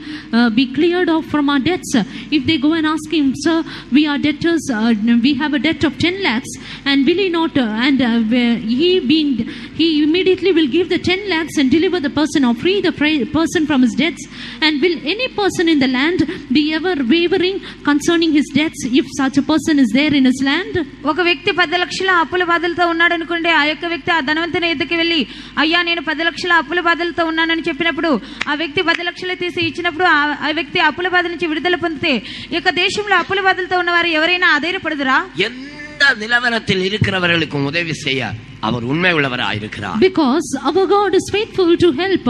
Speaker 2: be cleared off from our debts. If they go and ask him, sir, we are debtors, we have a debt of 10 lakhs and will he not he immediately will give the 10 lakhs and deliver the person or free the person from his debts. And will any person in the land be ever wavering concerning his debts if such a person is there in his land?
Speaker 3: ఒక వ్యక్తి 10 లక్షల అప్పుల బాధలతో ఉన్నాడు అనుకోండి. ఆ యొక్క వ్యక్తి ఆ ధనవంతుని ఎదురుకి వెళ్ళి, అయ్యా నేను 10 లక్షల అప్పుల బాధలతో ఉన్నానని చెప్పినప్పుడు ఆ వ్యక్తి 10 లక్షలు తీసి ఇచ్చినప్పుడు ఆ వ్యక్తి అప్పుల బాధ నుంచి విడుదల పొందితే ఈ యొక్క దేశంలో అప్పుల బాధలతో ఉన్నవారు ఎవరైనా ఆధైర్యపడదురా?
Speaker 1: எந்த நிலவரத்தில் இருக்கிறவர்களுக்கும் உதவி செய்ய அவர் உண்மை உள்ளவராய் இருக்கிறார்.
Speaker 2: Because our God is faithful to help,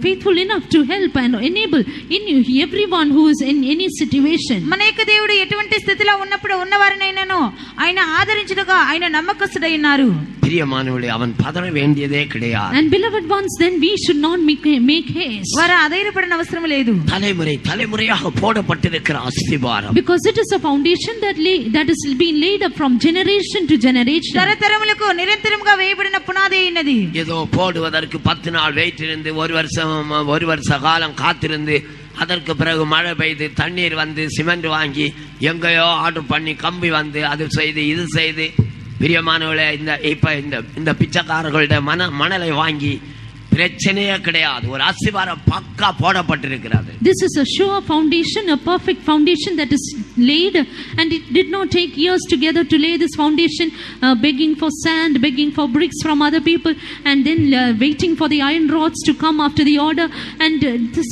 Speaker 2: faithful enough to help and enable in everyone who is in any situation.
Speaker 3: మన యొక్క దేవుడు ఎటువంటి స్థితిలో ఉన్నప్పుడు ఉన్నవారినైనాను ఆయన ఆదరించుటగా ఆయన నమ్మకస్తుడై ఉన్నారు.
Speaker 1: பிரியமானவர்களே, அவன் பதற வேண்டியதே கிடையாது.
Speaker 2: And beloved ones, then we should not make haste.
Speaker 3: వారు ఆధైర్యపడన అవసరం లేదు.
Speaker 1: தலைமுறையாக போடப்பட்டிருக்கிற அஸ்திபாரம்.
Speaker 2: Because it is a foundation that is being laid up from generation to generation.
Speaker 3: తరతరములకు నిరంతరముగా వేయబడిన పునాది అయినది.
Speaker 1: ஏதோ போடுவதற்கு 10 நாள் வெயிட் இருந்து ஒரு வருஷ காலம் காத்திருந்து அதற்கு பிறகு மழை பெய்து தண்ணீர் வந்து சிமெண்ட் வாங்கி எங்கேயோ ஆர்டர் பண்ணி கம்பி வந்து அது செய்து இது செய்து, பிரியமானவர்களே, இந்த பிச்சைக்காரர்களுடைய மணலை வாங்கி பிரச்சனையே கிடையாது. ஒரு அஸ்திவாரம் பக்கா போடப்பட்டிருக்கிறது.
Speaker 2: This is a sure foundation, a perfect foundation that is laid, and it did not take years together to lay this foundation, begging for sand, begging for bricks from other people, and then waiting for the iron rods to come after the order, and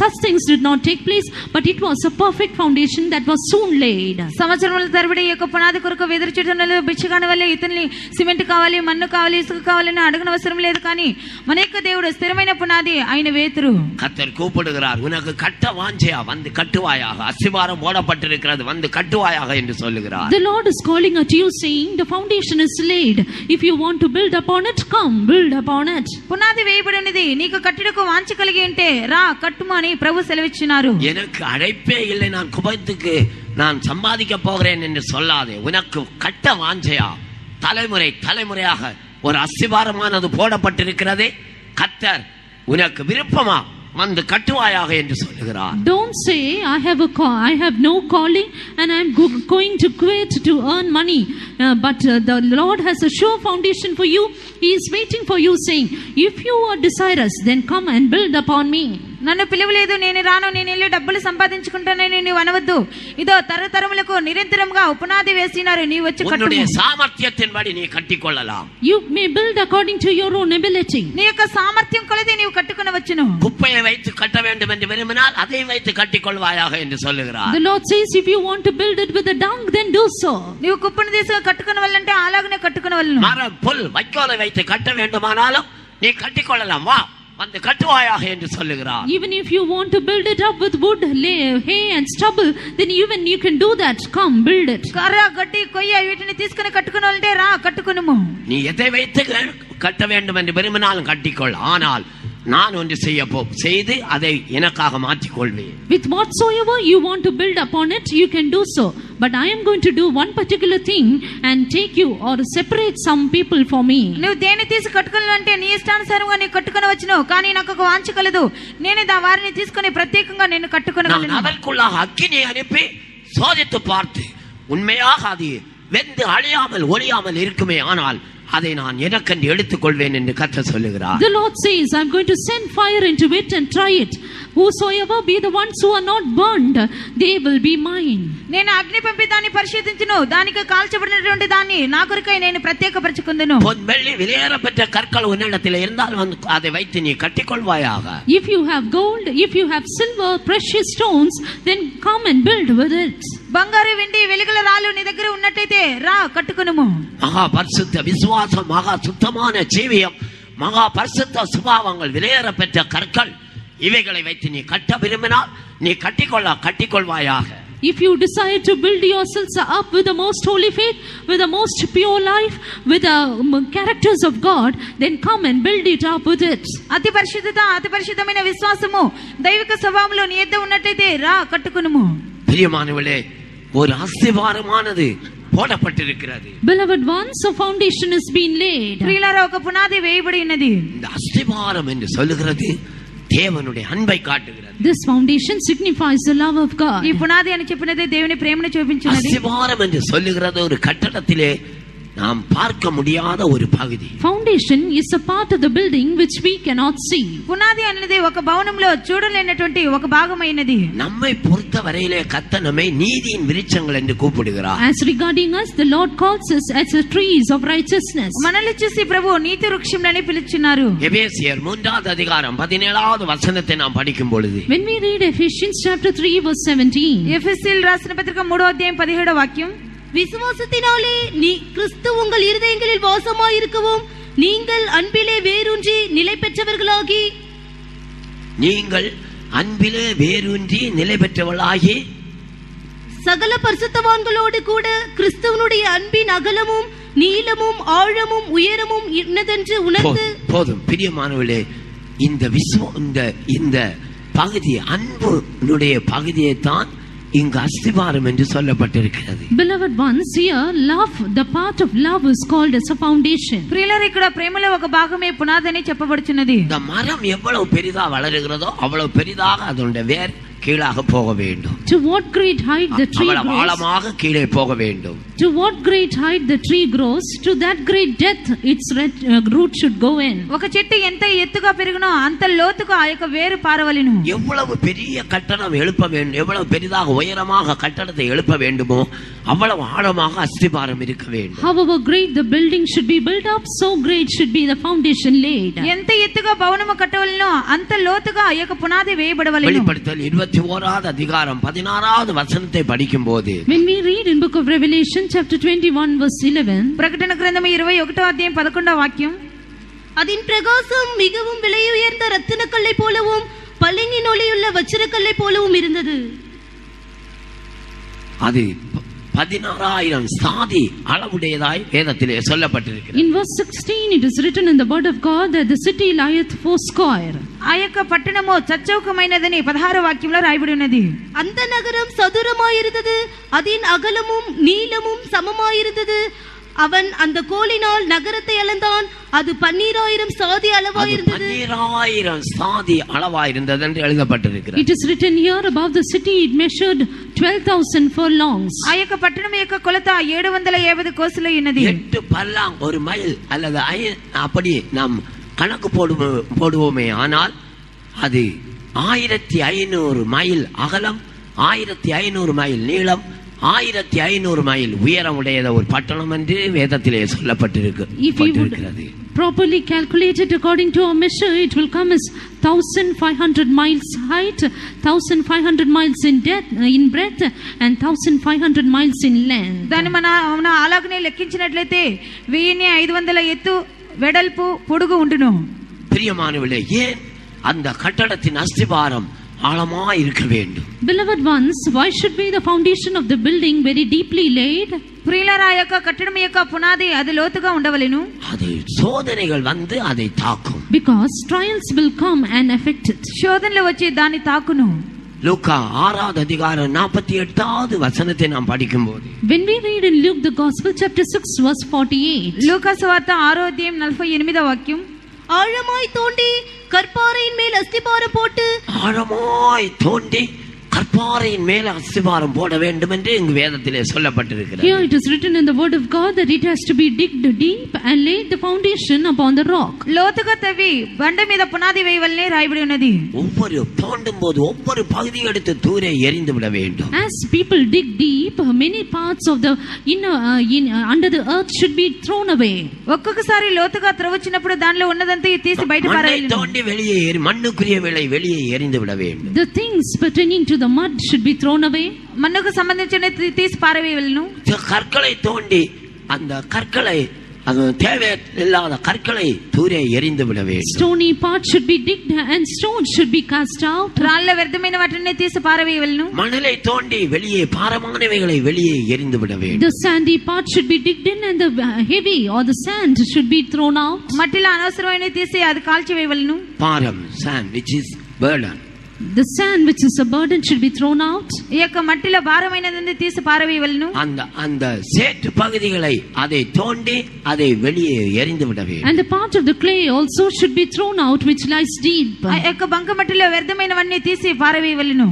Speaker 2: such things did not take place, but it was a perfect foundation that was soon laid.
Speaker 3: సంవత్సరముల తరబడి యొక్క పునాది కొరకు ఎదురుచూడనలు బిచ్చగాని వల్లే ఇతన్ని cement కావాలి, మన్ను కావాలి, ఇసుక కావాలని అడగనవసరం లేదు. కానీ మన యొక్క దేవుడు స్థిరమైన పునాది ఆయన వేతురు.
Speaker 1: கர்த்தர் கூப்பிடுகிறார், உனக்கு கட்ட வாஞ்சையா வந்து கட்டுவாயாக, அஸ்திவாரம் போடப்பட்டிருக்கிறது வந்து கட்டுவாயாக என்று சொல்லுகிறார்.
Speaker 2: The Lord is calling at you saying, the foundation is laid. If you want to build upon it, come build upon it.
Speaker 3: పునాది వేయబడినది, నీకు కట్టుటకు వాంఛ కలిగి ఉంటే రా కట్టుము అని ప్రభు సెలవిచ్చినారు.
Speaker 1: எனக்கு அழைப்பே இல்லை, நான் குபத்துக்கு நான் சம்பாதிக்க போகிறேன் என்று சொல்லாதே. உனக்கு கட்ட வாஞ்சையா, தலைமுறையாக ஒரு அஸ்திவாரமானது போடப்பட்டிருக்கிறதே, கர்த்தர் உனக்கு விருப்பமா வந்து கட்டுவாயாக என்று சொல்லுகிறார்.
Speaker 2: Don't say I have no calling and I am going to quit to earn money, but the Lord has a sure foundation for you. He is waiting for you, saying, if you are desirous, then come and build upon me.
Speaker 3: నన్ను పిలువలేదు, నేను రాను, నేను వెళ్ళి డబ్బులు సంపాదించుకుంటానని నీవు అనవద్దు. ఇదో తరతరములకు నిరంతరంగా పునాది వేసినారు, నీవు వచ్చి కట్టుము.
Speaker 1: உன்னுடைய சாமர்த்தியத்தின்படி நீ கட்டிக்கொள்ளலாம்.
Speaker 2: You may build according to your own ability.
Speaker 3: నీ యొక్క సామర్థ్యం కొలది నీవు కట్టుకొనవచ్చును.
Speaker 1: குப்பையை வைத்து கட்ட வேண்டும் என்று விரும்பினால் அதை வைத்து கட்டிக்கொள்வாயாக என்று சொல்லுகிறார்.
Speaker 2: The Lord says, if you want to build it with the dung, then do so.
Speaker 3: నీవు కుప్పను తీసి కట్టుకొనవల్లంటే అలాగనే కట్టుకొనవల్లను.
Speaker 1: மரம் புல் வைக்கோலை வைத்து கட்ட வேண்டுமானாலும் நீ கட்டிக்கொள்ளலாம், வா வந்து கட்டுவாயாக என்று சொல்லுகிறார்.
Speaker 2: Even if you want to build it up with wood, hay and stubble, then even you can do that. Come build it.
Speaker 3: కర్ర, గడ్డి, కొయ్య వీటిని తీసుకొని కట్టుకొనాలంటే రా కట్టుకొనుము.
Speaker 1: நீ எதை வைத்து கட்ட வேண்டும் என்று விரும்பினாலும் கட்டிக்கொள், ஆனால் நான் ஒன்று செய்து அதை எனக்காக மாற்றிக்கொள்வேன்.
Speaker 2: With whatsoever you want to build upon it, you can do so, but I am going to do one particular thing and take you or separate some people for me.
Speaker 3: నువ్వు దేని తీసి కట్టుకోవాలంటే నీ ఇష్టానుసారంగా నీ కట్టుకొనవచ్చును, కానీ నాకు ఒక వాంఛ కలదు, నేను వారిని తీసుకొని ప్రత్యేకంగా నేను కట్టుకొనగలను.
Speaker 1: நான் அதற்குள்ளாக அக்கினியை அனுப்பி சோதித்து பார்த்து உண்மையாக அது வெந்து அழியாமல் ஒளியாமல் இருக்குமே, ஆனால் அதை நான் எனக்கென்று எடுத்துக்கொள்வேன் என்று கர்த்தர் சொல்லுகிறார்.
Speaker 2: The Lord says, I am going to send fire into it and try it. Whosoever be the ones who are not burned, they will be mine.
Speaker 3: నేను అగ్ని పంపి దాన్ని పరిశోధించును, దానికి కాల్చబడినటువంటి దాన్ని నా కొరకై నేను ప్రత్యేకపరచుకుందును.
Speaker 1: பொன் வெள்ளி விலையேறப்பட்ட கற்கள் உன்னிடத்தில் இருந்தால் வந்து அதை வைத்து நீ கட்டிக்கொள்வாயாக.
Speaker 2: If you have gold, if you have silver, precious stones, then come and build with it.
Speaker 3: బంగారు, వెండి, వెలుగుల రాళ్ళు నీ దగ్గర ఉన్నట్టయితే రా కట్టుకొనుము.
Speaker 1: மகா பரிசுத்த விசுவாசம், மகா சுத்தமான ஜீவியம், மகா பரிசுத்த சுபாவங்கள், விலையேற பெற்ற கற்கள், இவைகளை வைத்து நீ கட்ட விரும்பினால் நீ கட்டிக்கொள்வாயாக.
Speaker 2: If you decide to build yourselves up with the most holy faith, with the most pure life, with the characters of God, then come and build it up with it.
Speaker 3: అతి పరిశుద్ధత, అతి పరిశుద్ధమైన విశ్వాసము, దైవిక స్వభావములో నీ యొద్ద ఉన్నట్టయితే రా కట్టుకొనుము.
Speaker 1: பிரியமானவர்களே, ஒரு அஸ்திவாரமானது போடப்பட்டிருக்கிறது.
Speaker 2: Beloved ones, a foundation is being laid.
Speaker 3: ప్రియులారా, ఒక పునాది వేయబడి ఉన్నది.
Speaker 1: இந்த அஸ்திவாரம் என்று சொல்லுகிறது தேவனுடைய அன்பை காட்டுகிறது.
Speaker 2: This foundation signifies the love of God.
Speaker 3: ఈ పునాది అని చెప్పినదే దేవుని ప్రేమను చూపించినది.
Speaker 1: அஸ்திவாரம் என்று சொல்லுகிறது ஒரு கட்டடத்திலே நாம் பார்க்க முடியாத ஒரு பகுதி.
Speaker 2: Foundation is a part of the building which we cannot see.
Speaker 3: పునాది అనేది ఒక భవనంలో చూడలేనటువంటి ఒక భాగమైనది.
Speaker 1: நம்மை பொறுத்த வரையிலே கர்த்தர் நம்மை நீதியின் விருட்சங்கள் என்று கூப்பிடுகிறார்.
Speaker 2: As regarding us, the Lord calls us as the trees of righteousness.
Speaker 3: మనల్ని చూసి ప్రభు నీతి వృక్షంలని పిలుచున్నారు.
Speaker 1: எபேசியர் 3வது அதிகாரம் 17வது வசனத்தை நாம் படிக்கும் பொழுது,
Speaker 2: When we read Ephesians chapter 3 verse 17,
Speaker 3: ఎఫెసీయులకు రాసిన పత్రిక 3వ అధ్యాయం 17వ వాక్యం,
Speaker 4: விசுவாசத்தினாலே நீ கிறிஸ்து உங்கள் இருதயங்களில் வாசமாயிருக்கவும் நீங்கள் அன்பிலே வேரூன்றி நிலை பெற்றவர்களாகி சகல பரிசுத்தவான்களோடு கூட கிறிஸ்துவனுடைய அன்பின் அகலமும் நீளமும் ஆழமும் உயரமும் இன்னதென்று உணர்ந்து.
Speaker 1: போதும் பிரியமானவர்களே, இந்த பகுதி அன்புடைய பகுதியை தான் இங்கு அஸ்திபாரம் என்று சொல்லப்பட்டிருக்கிறது.
Speaker 2: Beloved ones, here love, the part of love is called as a foundation.
Speaker 3: ప్రియులారా, ఇక్కడ ప్రేమలో ఒక భాగమే పునాదని చెప్పబడుచున్నది.
Speaker 1: இந்த மரம் எவ்வளவு பெரிதாக வளருகிறதோ அவ்வளவு பெரிதாக அதனுடைய வேர் கீழாக போக வேண்டும்.
Speaker 2: To what great height the tree grows,
Speaker 1: ஆழமாக கீழே போக வேண்டும்.
Speaker 2: To what great height the tree grows, to that great depth its root should go in.
Speaker 3: ఒక చెట్టు ఎంత ఎత్తుగా పెరుగునో అంత లోతుగా ఆ యొక్క వేరు పారవలెను.
Speaker 1: எவ்வளவு பெரிய கட்டடம் எழுப்ப வேண்டும், எவ்வளவு பெரிதாக உயரமாக கட்டடத்தை எழுப்ப வேண்டுமோ அவ்வளவு ஆழமாக அஸ்திபாரம் இருக்க வேண்டும்.
Speaker 2: However great the building should be built up, so great should be the foundation laid.
Speaker 3: ఎంత ఎత్తుగా భవనము కట్టవలెనో అంత లోతుగా ఆ యొక్క పునాది వేయబడవలెను.
Speaker 1: வெளிப்படுத்தல் 21வது அதிகாரம் 16வது வசனத்தை படிக்கும்போது,
Speaker 2: when we read in book of Revelation chapter 21 verse 11,
Speaker 3: ప్రకటన గ్రంథము 21వ అధ్యాయం 11వ వాక్యం,
Speaker 4: அதன் பிரகாசம் மிகவும் விலையுயர்ந்த ரத்தினக்கல்லை போலவும் பளிங்கின் ஒளியுள்ள வச்சிரக்கல்லை போலவும் இருந்தது.
Speaker 1: அது 16,000 சாதி அளவுடையதாய் வேதத்திலே சொல்லப்பட்டிருக்கிறது.
Speaker 2: in verse 16 it is written in the word of God that the city lieth foursquare.
Speaker 3: ఆ యొక్క పట్టణము చచ్చౌకమైనదని 16వ వాక్యంలో రాయబడి ఉన్నది.
Speaker 4: அந்த நகரம் சதுரமாயிருந்தது, அதன் அகலமும் நீளமும் சமமாயிருந்தது. அவன் அந்த கோலினால் நகரத்தை அளந்தான், அது 12,000 சாதி அளவாயிருந்தது.
Speaker 1: 12,000 சாதி அளவாயிருந்தது என்று எழுதப்பட்டிருக்கிறது.
Speaker 2: It is written here about the city, it measured 12,000 furlongs.
Speaker 3: ఆ యొక్క పట్టణం యొక్క కొలత 750 కోసులు ఉన్నది.
Speaker 1: 8 பல்லாங் ஒரு மைல் அல்லது அப்படி நாம் கணக்கு போடுவோமே ஆனால் அது 1500 மைல் அகலம், 1500 மைல் நீளம், 1500 மைல் உயரம் உடையத ஒரு பட்டணம் என்று வேதத்திலே சொல்லப்பட்டிருக்கிறது.
Speaker 2: Properly calculated according to our measure, it will come as 1,500 miles height, 1,500 miles in breadth, and 1,500 miles in length.
Speaker 3: దాన్ని మన అలాగనే లెక్కించినట్లయితే 1500 ఎత్తు, వెడల్పు, పొడుగు ఉండును.
Speaker 1: பிரியமானவர்களே, ஏன் அந்த கட்டடத்தின் அஸ்திபாரம் ஆழமாய் இருக்க வேண்டும்?
Speaker 2: Beloved ones, why should be the foundation of the building very deeply laid?
Speaker 3: ప్రియులారా, ఆ యొక్క కట్టడం యొక్క పునాది అది లోతుగా ఉండవలెను.
Speaker 1: அது சோதனைகள் வந்து அதை தாக்கும்.
Speaker 2: Because trials will come and affect it.
Speaker 3: శోధనలు వచ్చి దాన్ని తాకును.
Speaker 1: லூக்கா 6வது அதிகாரம் 48வது வசனத்தை நாம் படிக்கும்போது,
Speaker 2: when we read in Luke the Gospel chapter 6 verse 48,
Speaker 3: లూకా సువార్త 6వ అధ్యాయం 48వ వాక్యం,
Speaker 4: ஆழமாய் தோண்டி கற்பாறையின் மேல் அஸ்திபாரம் போட்டு,
Speaker 1: ஆழமாய் தோண்டி கற்பாறையின் மேல் அஸ்திபாரம் போட வேண்டும் என்று இங்கு வேதத்திலே சொல்லப்பட்டிருக்கிறது.
Speaker 2: Here it is written in the word of God that it has to be digged deep and laid the foundation upon the rock.
Speaker 3: లోతుగా తవ్వి బండ మీద పునాది వేయవలనే రాయబడి ఉన్నది.
Speaker 1: ஒவ்வொரு தோண்டும் போது ஒவ்வொரு பகுதி எடுத்து தூரே எறிந்து விட வேண்டும்.
Speaker 2: As people dig deep, many parts of the under the earth should be thrown away.
Speaker 3: ఒక్కొక్కసారి లోతుగా త్రవ్వచ్చినప్పుడు దానిలో ఉన్నదంతా తీసి బయట పారేయాలి.
Speaker 1: தோண்டி வெளியே மண்ணுக்குரிய வேலை வெளியே எறிந்து விட வேண்டும்.
Speaker 2: The things pertaining to the mud should be thrown away.
Speaker 3: మన్నుకు సంబంధించిన తీసి పారవేయవలెను.
Speaker 1: கற்களை தோண்டி அந்த கற்களை தேவையில்லாத கற்களை தூரே எறிந்து விட வேண்டும்.
Speaker 2: Stony parts should be digged and stones should be cast out.
Speaker 3: రాళ్ళ వ్యర్థమైన వాటిని తీసి పారవేయవలెను.
Speaker 1: மணலை தோண்டி வெளியே பாரமானவைகளை வெளியே எறிந்து விட வேண்டும்.
Speaker 2: The sandy part should be digged in and the heavy or the sand should be thrown out.
Speaker 3: మట్టిలో అనవసరమైనవి తీసి అది కాల్చివేయవలెను.
Speaker 1: பாரம், sand which is burden.
Speaker 2: The sand which is a burden should be thrown out.
Speaker 3: ఈ యొక్క మట్టిలో భారమైనది తీసి పారవేయవలెను.
Speaker 1: அந்த சேற்று பகுதிகளை அதை தோண்டி அதை வெளியே எறிந்து விட வேண்டும்.
Speaker 2: And the part of the clay also should be thrown out which lies deep.
Speaker 3: ఆ యొక్క బంక మట్టిలో వ్యర్థమైనవన్నీ తీసి పారవేయవలెను.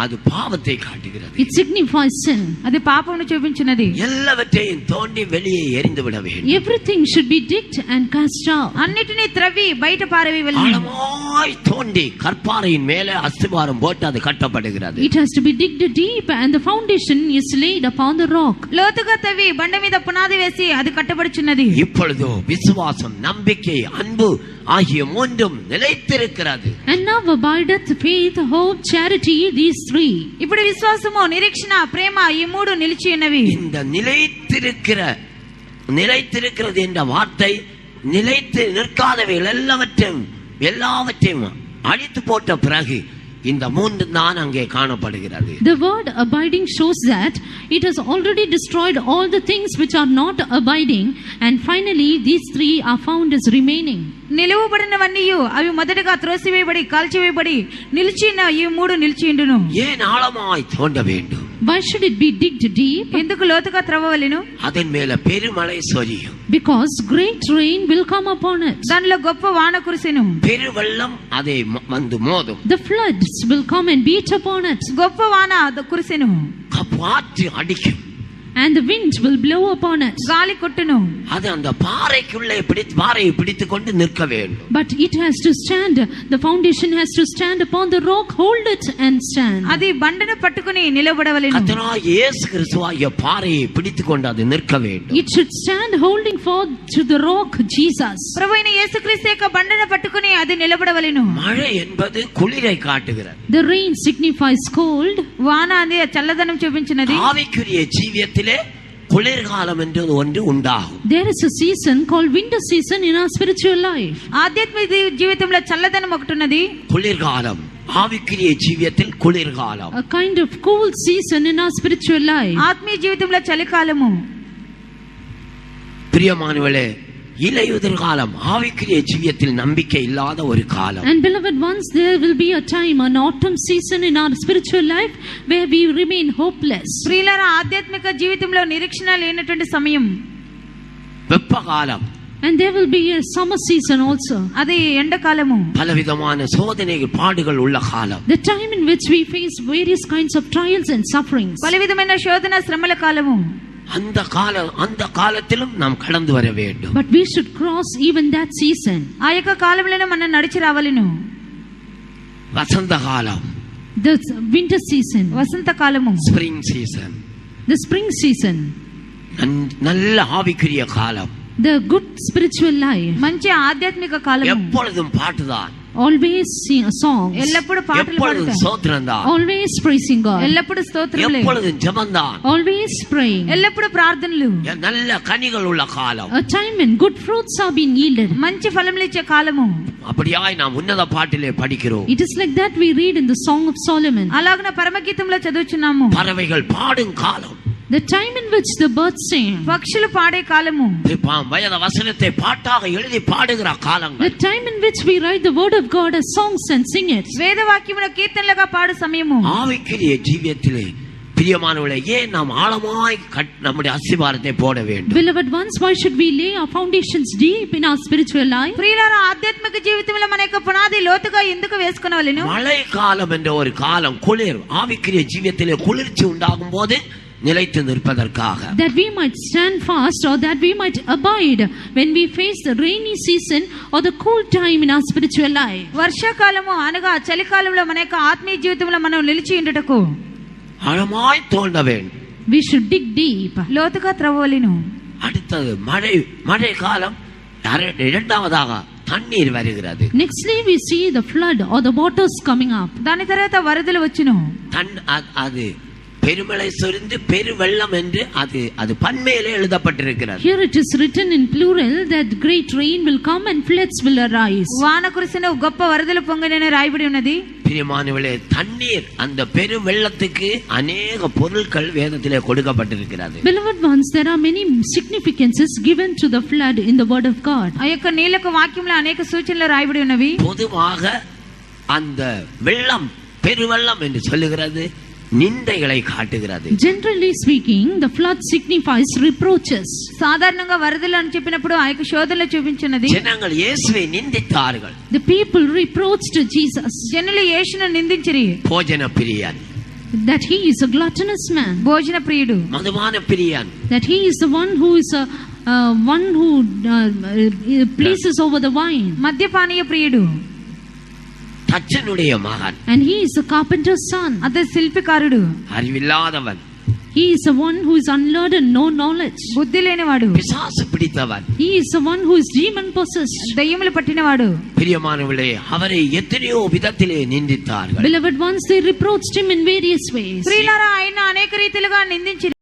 Speaker 1: அது பாவத்தை காட்டுகிறது.
Speaker 2: It signifies sin.
Speaker 3: అది పాపమును చూపించున్నది.
Speaker 1: எல்லாவற்றையும் தோண்டி வெளியே எறிந்து விட வேண்டும்.
Speaker 2: Everything should be digged and cast out.
Speaker 3: అన్నిటిని త్రవ్వి బయట పారవేయవలెను.
Speaker 1: ஆழமாய் தோண்டி கற்பாறையின் மேலே அஸ்திபாரம் போட்டு அது கட்டப்படுகிறது.
Speaker 2: It has to be digged deep and the foundation is laid upon the rock.
Speaker 3: లోతుగా తవ్వి బండ మీద పునాది వేసి అది కట్టబడుచున్నది.
Speaker 1: இப்பொழுதோ விசுவாசம், நம்பிக்கை, அன்பு ஆகிய மூன்றும் நிலைத்திருக்கிறது.
Speaker 2: And now abideth faith, hope, charity, these three.
Speaker 3: ఇప్పుడు విశ్వాసము, నిరీక్షణ, ప్రేమ ఈ మూడు నిలిచి ఉన్నవి.
Speaker 1: இந்த நிலைத்திருக்கிறது என்ற வார்த்தை நிலைத்து நிற்காதவைகள் எல்லாவற்றையும் அழித்து போட்ட பிறகு இந்த மூன்று தான் அங்கே காணப்படுகிறது.
Speaker 2: The word abiding shows that it has already destroyed all the things which are not abiding, and finally these three are found as remaining.
Speaker 3: నిలువబడినవన్నీయు అవి మొదటగా త్రోసివేయబడి కాల్చివేయబడి నిలిచిన ఈ మూడు నిలిచియుండును.
Speaker 1: ஏன் ஆழமாய் தோண்ட வேண்டும்?
Speaker 2: Why should it be digged deep?
Speaker 3: ఎందుకు లోతుగా త్రవ్వవలెను?
Speaker 1: அதன் மேல பெருமழை சொரியும்.
Speaker 2: Because great rain will come upon it.
Speaker 3: దానిలో గొప్ప వాన కురిసెను.
Speaker 1: பெருவெள்ளம் அதை வந்து மோதும்.
Speaker 2: The floods will come and beat upon it.
Speaker 3: గొప్ప వాన కురిసెను.
Speaker 1: காற்று அடிக்கும்.
Speaker 2: And the wind will blow upon it.
Speaker 3: గాలి కొట్టును.
Speaker 1: அது அந்த பாறைக்குள்ளே பாறையை பிடித்துக் கொண்டு நிற்க வேண்டும்.
Speaker 2: But it has to stand. The foundation has to stand upon the rock, hold it and stand.
Speaker 3: అది బండను పట్టుకొని నిలబడవలెను.
Speaker 1: கர்த்தராகிய இயேசு கிறிஸ்துவாகிய பாறையை பிடித்துக் கொண்டு அது நிற்க வேண்டும்.
Speaker 2: It should stand holding forth to the rock Jesus.
Speaker 3: ప్రభువైన యేసుక్రీస్తు యొక్క బండను పట్టుకొని అది నిలబడవలెను.
Speaker 1: மழை என்பது குளிரை காட்டுகிறது.
Speaker 2: The rain signifies cold.
Speaker 3: వాన అది చల్లదనం చూపించినది.
Speaker 1: ஆவிக்குரிய ஜீவியத்திலே குளிர்காலம் என்று ஒன்று உண்டாகும்.
Speaker 2: There is a season called winter season in our spiritual life.
Speaker 3: ఆధ్యాత్మిక జీవితంలో చల్లదనం ఒకటి ఉన్నది.
Speaker 1: குளிர்காலம் ஆவிக்குரிய ஜீவியத்தில் குளிர்காலம்.
Speaker 2: A kind of cool season in our spiritual life.
Speaker 3: ఆత్మీయ జీవితంలో చలికాలము.
Speaker 1: பிரியமானவர்களே, இலையுதிர் காலம் ஆவிக்குரிய ஜீவியத்தில் நம்பிக்கை இல்லாத ஒரு காலம்.
Speaker 2: And beloved ones, there will be a time, an autumn season in our spiritual life where we remain hopeless.
Speaker 3: ప్రియులారా, ఆధ్యాత్మిక జీవితంలో నిరీక్షణ లేనటువంటి సమయం.
Speaker 1: வெப்ப காலம்.
Speaker 2: And there will be a summer season also.
Speaker 3: అది ఎండాకాలము.
Speaker 1: பலவிதமான சோதனைகள் பாடுகள் உள்ள காலம்.
Speaker 2: The time in which we face various kinds of trials and sufferings.
Speaker 3: పలు విధమైన శోధన శ్రమల కాలము.
Speaker 1: அந்த காலத்திலும் நாம் கடந்து வர வேண்டும்.
Speaker 2: But we should cross even that season.
Speaker 3: ఆ యొక్క కాలంలోనే మనం నడిచి రావాలిను.
Speaker 1: வசந்த காலம்.
Speaker 2: The winter season.
Speaker 3: వసంత కాలము.
Speaker 1: Spring season.
Speaker 2: The spring season.
Speaker 1: நல்ல ஆவிக்குரிய காலம்.
Speaker 2: The good spiritual life.
Speaker 3: మంచి ఆధ్యాత్మిక కాలము.
Speaker 1: எப்பொழுதும் பாட்டுதான்.
Speaker 2: Always sing a song.
Speaker 3: ఎల్లప్పుడు పాటలు పాడుతాం.
Speaker 1: స్తోత్రంதான்.
Speaker 2: Always praising God.
Speaker 3: ఎల్లప్పుడు స్తోత్రములే.
Speaker 1: எப்பொழுதும் ஜெபம்தான்.
Speaker 2: Always praying.
Speaker 3: ఎల్లప్పుడు ప్రార్థనలు.
Speaker 1: நல்ல கனிகள் உள்ள காலம்.
Speaker 2: A time when good fruits are being yielded.
Speaker 3: మంచి ఫలములు ఇచ్చే కాలము.
Speaker 1: அப்படியாய் நாம் உன்னத பாட்டிலே படிக்கிறோம்.
Speaker 2: It is like that we read in the Song of Solomon.
Speaker 3: అలాగన పరమగీతంలో చదువుచున్నాము.
Speaker 1: பறவைகள் பாடும் காலம்.
Speaker 2: The time in which the birds sing.
Speaker 3: పక్షులు పాడే కాలము.
Speaker 1: வேத வசனத்தை பாட்டாக எழுதி பாடுகிற காலங்கள்.
Speaker 2: The time in which we write the word of God as songs and sing it.
Speaker 3: వేదవాక్యమును కీర్తనలుగా పాడు సమయము.
Speaker 1: ஆவிக்குரிய ஜீவியத்திலே பிரியமானவர்களே, ஏன் நாம் ஆழமாய் நம்முடைய அஸ்திவாரத்தை போட வேண்டும்?
Speaker 2: Beloved ones, why should we lay our foundations deep in our spiritual life?
Speaker 3: ప్రియులారా, ఆధ్యాత్మిక జీవితంలో మన యొక్క పునాది లోతుగా ఎందుకు వేసుకొనవలెను?
Speaker 1: மழை காலம் என்ற ஒரு காலம், குளிர், ஆவிக்குரிய ஜீவியத்திலே குளிர்ச்சி உண்டாகும் போது நிலைத்து நிற்பதற்காக.
Speaker 2: That we might stand fast, or that we might abide when we face the rainy season or the cool time in our spiritual life.
Speaker 3: వర్షాకాలము అనగా చలికాలంలో మన యొక్క ఆత్మీయ జీవితంలో మనం నిలిచి ఉండుటకు
Speaker 1: ஆழமாய் தோண்ட வேண்டும்.
Speaker 2: We should dig deep.
Speaker 3: లోతుగా త్రవ్వవలెను.
Speaker 1: அடுத்தது மழை காலம். இரண்டாவதாக தண்ணீர் வருகிறது.
Speaker 2: Nextly we see the flood or the waters coming up.
Speaker 3: దాని తర్వాత వరదలు వచ్చును.
Speaker 1: அது பெருமழை சொரிந்து பெருவெள்ளம் என்று அது பன்மையிலே எழுதப்பட்டிருக்கிறது.
Speaker 2: Here it is written in plural that great rain will come and floods will arise.
Speaker 3: వాన కురిసెను, గొప్ప వరదలు పొంగెనని రాయబడి ఉన్నది.
Speaker 1: பிரியமானவர்களே, தண்ணீர், அந்த பெருவெள்ளத்துக்கு அநேக பொருட்கள் வேதத்திலே கொடுக்கப்பட்டிருக்கிறது.
Speaker 2: Beloved ones, there are many significances given to the flood in the word of God.
Speaker 3: ఆ యొక్క నీళ్లకు వాక్యంలో అనేక సూచనలు రాయబడి ఉన్నవి.
Speaker 1: பொதுவாக அந்த வெள்ளம் பெருவெள்ளம் என்று சொல்லுகிறது நிந்தைகளை காட்டுகிறது.
Speaker 2: Generally speaking, the flood signifies reproaches.
Speaker 3: సాధారణంగా వరదలు అని చెప్పినప్పుడు ఆ యొక్క శోధనలు చూపించినది.
Speaker 1: ஜனங்கள் இயேசுவை நிந்தித்தார்கள்.
Speaker 2: The people reproached Jesus.
Speaker 3: జనులు యేసును నిందించిరి.
Speaker 1: భోజన பிரியன்.
Speaker 2: That he is a gluttonous man.
Speaker 3: భోజన ప్రియుడు.
Speaker 1: மதுபான பிரியன்.
Speaker 2: That he is the one who is one who pleases over the wine.
Speaker 3: మద్యపానీయ ప్రియుడు.
Speaker 1: தச்சனுடைய மகன்.
Speaker 2: And he is a carpenter's son.
Speaker 3: అతడు శిల్పికారుడు.
Speaker 1: அறிவில்லாதவன்.
Speaker 2: He is the one who is unlearned and no knowledge.
Speaker 3: బుద్ధి లేనివాడు.
Speaker 1: பிசாசு பிடித்தவன்.
Speaker 2: He is the one who is demon possessed.
Speaker 3: దయ్యములు పట్టినవాడు.
Speaker 1: பிரியமானவர்களே, அவரை எத்தனையோ விதத்திலே நிந்தித்தார்கள்.
Speaker 2: Beloved ones, they reproached him in various ways.
Speaker 3: ప్రియులారా, ఆయన అనేక రీతిలుగా నిందించి